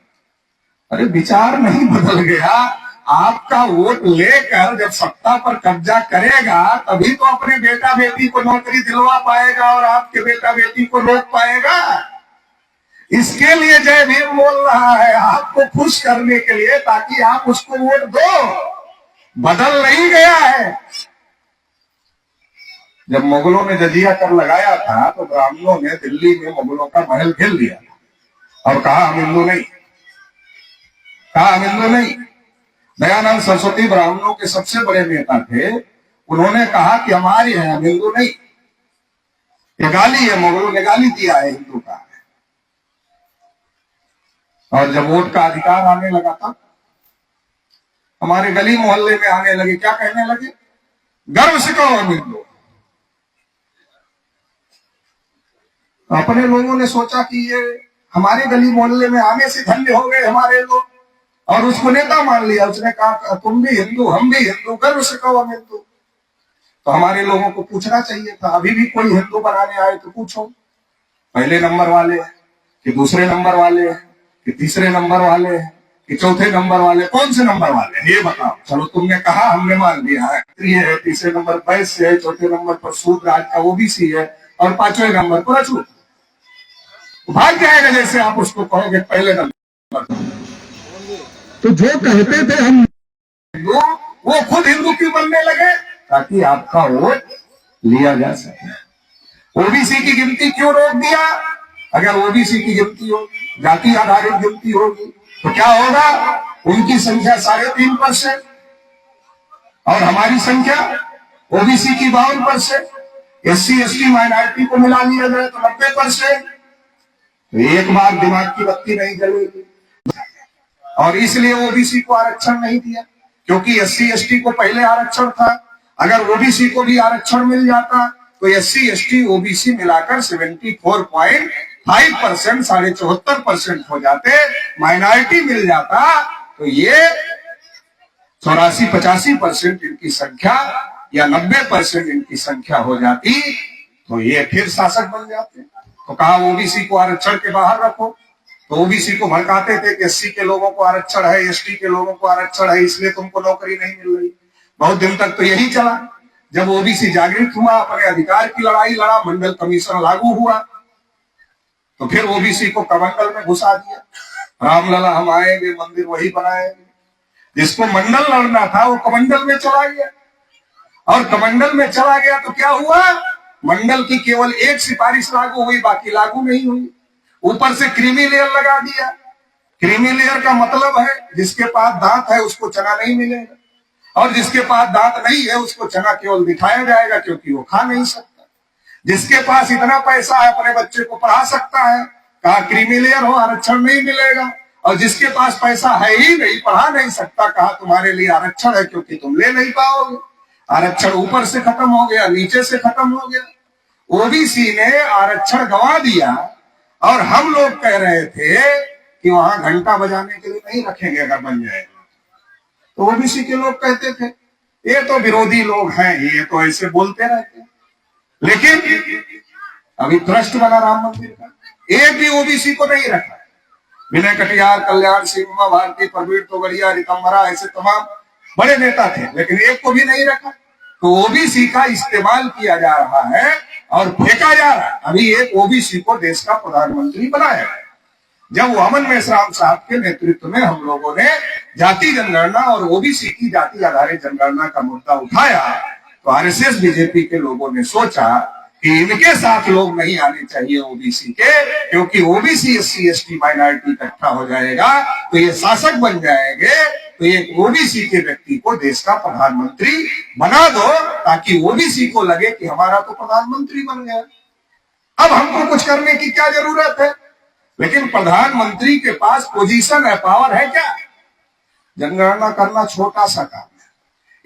अरे विचार नहीं बदल गया, आपका वोट लेकर जब सत्ता पर कब्जा करेगा तभी तो अपने बेटा बेटी को नौकरी दिलवा पाएगा और आपके बेटा बेटी को रोक पाएगा। इसके लिए जय भीम बोल रहा है, आपको खुश करने के लिए, ताकि आप उसको वोट दो। बदल नहीं गया है। जब मुगलों ने जजिया कर लगाया था तो ब्राह्मणों ने दिल्ली में मुगलों का महल घेर लिया और कहा हम हिंदू नहीं, कहा हम हिंदू नहीं। दयानंद सरस्वती ब्राह्मणों के सबसे बड़े नेता थे, उन्होंने कहा कि हमारे हैं, हम हिंदू नहीं, ये गाली है, मुगलों ने गाली दिया है हिंदू का। और जब वोट का अधिकार आने लगा था, हमारे गली मोहल्ले में आने लगे, क्या कहने लगे, गर्व से कहो हम हिंदू। अपने लोगों ने सोचा कि ये हमारे गली मोहल्ले में आने से धन्य हो गए हमारे लोग, और उसको नेता मान लिया। उसने कहा तुम भी हिंदू, हम भी हिंदू, गर्व से कहो हम हिंदू। तो हमारे लोगों को पूछना चाहिए था, अभी भी कोई हिंदू बनाने आए तो पूछो, पहले नंबर वाले हैं कि दूसरे नंबर वाले हैं कि तीसरे नंबर वाले हैं कि चौथे नंबर वाले, कौन से नंबर वाले हैं ये बताओ। चलो तुमने कहा, हमने मान लिया है, है तीसरे नंबर वैश्य है, चौथे नंबर पर सूद राज का ओबीसी है, और पांचवें नंबर पर अछूत। भाग जाएगा जैसे आप उसको कहोगे पहले नंबर। तो जो कहते थे हम हिंदू, वो खुद हिंदू क्यों बनने लगे? ताकि आपका वोट लिया जा सके। ओबीसी की गिनती क्यों रोक दिया? अगर ओबीसी की गिनती हो, जाति आधारित गिनती होगी, तो क्या होगा? उनकी संख्या 3.5% और हमारी संख्या ओबीसी की 52%, SC ST माइनॉरिटी को मिला लिया जाए तो 90%। तो एक बार दिमाग की बत्ती नहीं जलेगी। और इसलिए ओबीसी को आरक्षण नहीं दिया, क्योंकि SC ST को पहले आरक्षण था। अगर ओबीसी को भी आरक्षण मिल जाता तो SC ST OBC मिलाकर 74.5%, 74.5% हो जाते। माइनॉरिटी मिल जाता तो ये 84-85% इनकी संख्या या 90% इनकी संख्या हो जाती, तो ये फिर शासक बन जाते। तो कहा ओबीसी को आरक्षण के बाहर रखो। तो ओबीसी को भड़काते थे कि SC के लोगों को आरक्षण है, ST के लोगों को आरक्षण है, इसलिए तुमको नौकरी नहीं मिल रही। बहुत दिन तक तो यही चला। जब ओबीसी जागृत हुआ, अपने अधिकार की लड़ाई लड़ा, मंडल कमीशन लागू हुआ, तो फिर ओबीसी को कमंडल में घुसा दिया। रामलला हम आएंगे, मंदिर वही बनाएंगे। जिसको मंडल लड़ना था वो कमंडल में चला गया, और कमंडल में चला गया तो क्या हुआ? मंडल की केवल एक सिफारिश लागू हुई, बाकी लागू नहीं हुई। ऊपर से क्रीमी लेयर लगा दिया। क्रीमी लेयर का मतलब है जिसके पास दांत है उसको चना नहीं मिलेगा, और जिसके पास दांत नहीं है उसको चना केवल दिखाया जाएगा, क्योंकि वो खा नहीं सकता। जिसके पास इतना पैसा है अपने बच्चे को पढ़ा सकता है, कहा क्रीमी लेयर हो, आरक्षण नहीं मिलेगा। और जिसके पास पैसा है ही नहीं, पढ़ा नहीं सकता, कहा तुम्हारे लिए आरक्षण है, क्योंकि तुम ले नहीं पाओगे। आरक्षण ऊपर से खत्म हो गया, नीचे से खत्म हो गया। ओबीसी ने आरक्षण गंवा दिया, और हम लोग कह रहे थे कि वहां घंटा बजाने के लिए नहीं रखेंगे अगर बन जाएगा। तो ओबीसी के लोग कहते थे ये तो विरोधी लोग हैं, ये तो ऐसे बोलते रहते हैं। लेकिन अभी ट्रस्ट बना राम मंदिर का, एक भी ओबीसी को नहीं रखा। विनय कटियार, कल्याण सिंह, उमा भारती, प्रवीण तोगड़िया, रितम्बरा, ऐसे तमाम बड़े नेता थे, लेकिन एक को भी नहीं रखा। तो ओबीसी का इस्तेमाल किया जा रहा है और फेंका जा रहा है। अभी एक ओबीसी को देश का प्रधानमंत्री बनाया है। जब वामन मेश्राम साहब के नेतृत्व में हम लोगों ने जाति जनगणना और ओबीसी की जाति आधारित जनगणना का मुद्दा उठाया, तो आरएसएस बीजेपी के लोगों ने सोचा कि इनके साथ लोग नहीं आने चाहिए ओबीसी के, क्योंकि ओबीसी SC ST माइनॉरिटी इकट्ठा हो जाएगा तो ये शासक बन जाएंगे। तो एक ओबीसी के व्यक्ति को देश का प्रधानमंत्री बना दो, ताकि ओबीसी को लगे कि हमारा तो प्रधानमंत्री बन गया। अब हमको कुछ करने की क्या जरूरत है? लेकिन प्रधानमंत्री के पास पोजीशन है, पावर है क्या? जनगणना करना छोटा सा काम है।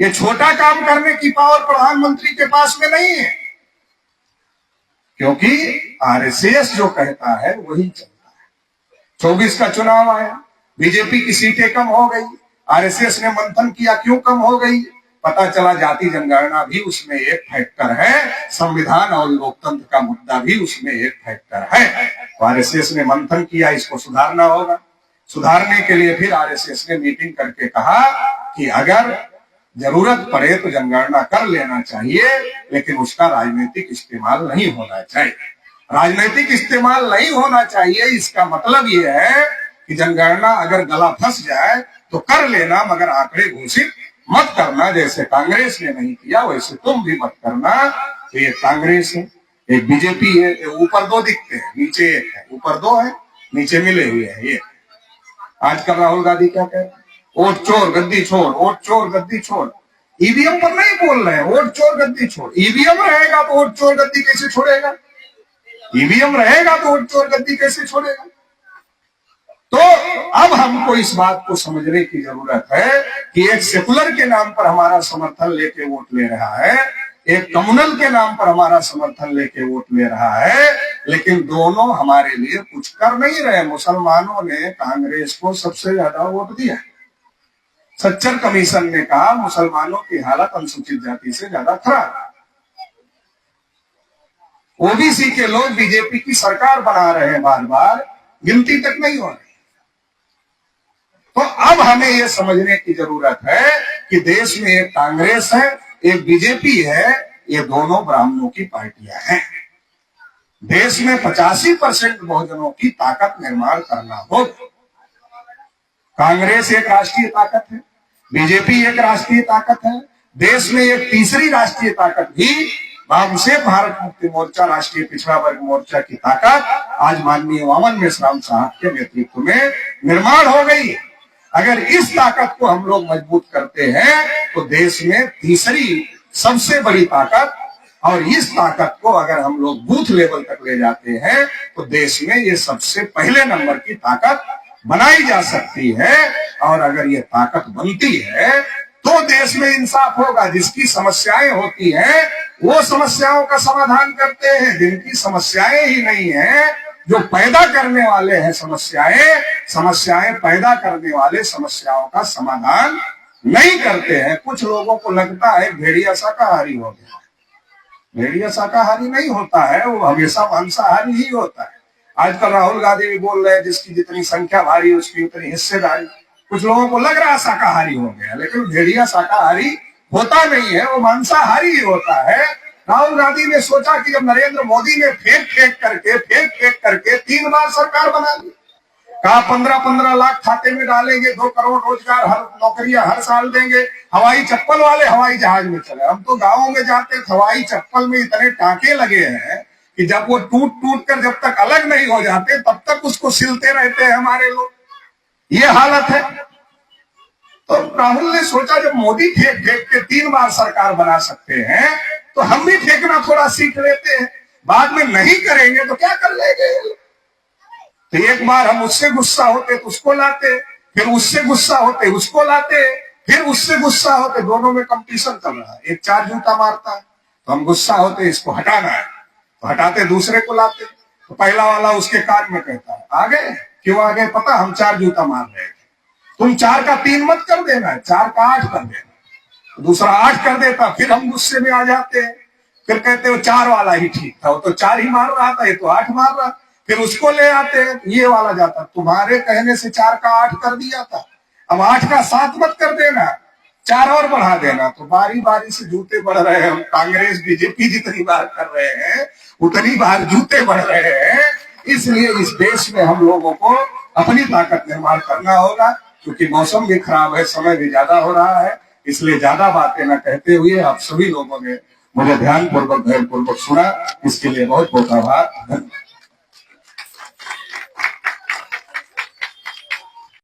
ये छोटा काम करने की पावर प्रधानमंत्री के पास में नहीं है, क्योंकि आरएसएस जो कहता है वही चलता है। 24 का चुनाव आया, बीजेपी की सीटें कम हो गई, आरएसएस ने मंथन किया, क्यों कम हो गई? पता चला जाति जनगणना भी उसमें एक फैक्टर है, संविधान और लोकतंत्र का मुद्दा भी उसमें एक फैक्टर है। तो आरएसएस ने मंथन किया, इसको सुधारना होगा। सुधारने के लिए फिर आरएसएस ने मीटिंग करके कहा कि अगर जरूरत पड़े तो जनगणना कर लेना चाहिए, लेकिन उसका राजनीतिक इस्तेमाल नहीं होना चाहिए। राजनीतिक इस्तेमाल नहीं होना चाहिए, इसका मतलब यह है कि जनगणना अगर गला फंस जाए तो कर लेना, मगर आंकड़े घोषित मत करना। जैसे कांग्रेस ने नहीं किया वैसे तुम भी मत करना। तो ये कांग्रेस है, एक बीजेपी है, ऊपर दो दिखते हैं, नीचे एक है, ऊपर दो है, नीचे मिले हुए हैं। ये आजकल राहुल गांधी क्या कह रहे हैं? वोट चोर गद्दी छोड़, वोट चोर गद्दी छोड़। ईवीएम पर नहीं बोल रहे हैं वोट चोर गद्दी छोड़। ईवीएम रहेगा तो वोट चोर गद्दी कैसे छोड़ेगा? ईवीएम रहेगा तो वोट चोर गद्दी कैसे छोड़ेगा? तो अब हमको इस बात को समझने की जरूरत है कि एक सेकुलर के नाम पर हमारा समर्थन लेके वोट ले रहा है, एक कम्युनल के नाम पर हमारा समर्थन लेके वोट ले रहा है, लेकिन दोनों हमारे लिए कुछ कर नहीं रहे। मुसलमानों ने कांग्रेस को सबसे ज्यादा वोट दिया। सच्चर कमीशन ने कहा मुसलमानों की हालत अनुसूचित जाति से ज्यादा खराब। ओबीसी के लोग बीजेपी की सरकार बना रहे हैं, बार बार गिनती तक नहीं हो रही। तो अब हमें ये समझने की जरूरत है कि देश में एक कांग्रेस है, एक बीजेपी है, ये दोनों ब्राह्मणों की पार्टियां हैं। देश में 85% बहुजनों की ताकत निर्माण करना होगा। कांग्रेस एक राष्ट्रीय ताकत है, बीजेपी एक राष्ट्रीय ताकत है, देश में एक तीसरी राष्ट्रीय ताकत भी वामसेफ भारत मुक्ति मोर्चा, राष्ट्रीय पिछड़ा वर्ग मोर्चा की ताकत आज माननीय वामन मेश्राम साहब के नेतृत्व में निर्माण हो गई है। अगर इस ताकत को हम लोग मजबूत करते हैं तो देश में तीसरी सबसे बड़ी ताकत, और इस ताकत को अगर हम लोग बूथ लेवल तक ले जाते हैं तो देश में ये सबसे पहले नंबर की ताकत बनाई जा सकती है। और अगर ये ताकत बनती है तो देश में इंसाफ होगा। जिसकी समस्याएं होती हैं वो समस्याओं का समाधान करते हैं, जिनकी समस्याएं ही नहीं है, जो पैदा करने वाले हैं समस्याएं पैदा करने वाले समस्याओं का समाधान नहीं करते हैं। कुछ लोगों को लगता है भेड़िया शाकाहारी हो गया। भेड़िया शाकाहारी नहीं होता है, वो हमेशा मांसाहारी ही होता है। आजकल राहुल गांधी भी बोल रहे हैं जिसकी जितनी संख्या भारी उसकी उतनी हिस्सेदारी। कुछ लोगों को लग रहा है शाकाहारी हो गया, लेकिन भेड़िया शाकाहारी होता नहीं है, वो मांसाहारी ही होता है। राहुल गांधी ने सोचा कि जब नरेंद्र मोदी ने फेंक करके 3 बार सरकार बना ली, कहा 15-15 लाख खाते में डालेंगे, 2 करोड़ रोजगार, हर नौकरियां हर साल देंगे, हवाई चप्पल वाले हवाई जहाज में चले। हम तो गाँव में जाते हवाई चप्पल में इतने टांके लगे हैं कि जब वो टूट कर जब तक अलग नहीं हो जाते तब तक उसको सिलते रहते हैं हमारे लोग। ये हालत है। तो राहुल ने सोचा जब मोदी फेंक के 3 बार सरकार बना सकते हैं तो हम भी फेंकना थोड़ा सीख लेते हैं, बाद में नहीं करेंगे तो क्या कर लेंगे। तो एक बार हम उससे गुस्सा होते तो उसको लाते, फिर उससे गुस्सा होते उसको लाते, फिर उससे गुस्सा होते, दोनों में कंपटीशन चल रहा है। एक 4 जूता मारता है तो हम गुस्सा होते इसको हटाना है, तो हटाते दूसरे को लाते, तो पहला वाला उसके कान में कहता है आ गए, क्यों आ गए पता, हम 4 जूता मार रहे थे, तुम 4 का 3 मत कर देना, 4 का 8 कर देना। तो दूसरा 8 कर देता, फिर हम गुस्से में आ जाते हैं, फिर कहते हो 4 वाला ही ठीक था, वो तो 4 ही मार रहा था, ये तो 8 मार रहा। फिर उसको ले आते हैं, ये वाला जाता, तुम्हारे कहने से 4 का 8 कर दिया था, अब 8 का 7 मत कर देना, 4 और बढ़ा देना। तो बारी बारी से जूते बढ़ रहे हैं। हम कांग्रेस बीजेपी जितनी बार कर रहे हैं उतनी बार जूते बढ़ रहे हैं। इसलिए इस देश में हम लोगों को अपनी ताकत निर्माण करना होगा, क्योंकि मौसम भी खराब है, समय भी ज्यादा हो रहा है। इसलिए ज्यादा बातें न कहते हुए आप सभी लोगों ने मुझे ध्यानपूर्वक धैर्यपूर्वक सुना, इसके लिए बहुत बहुत आभार।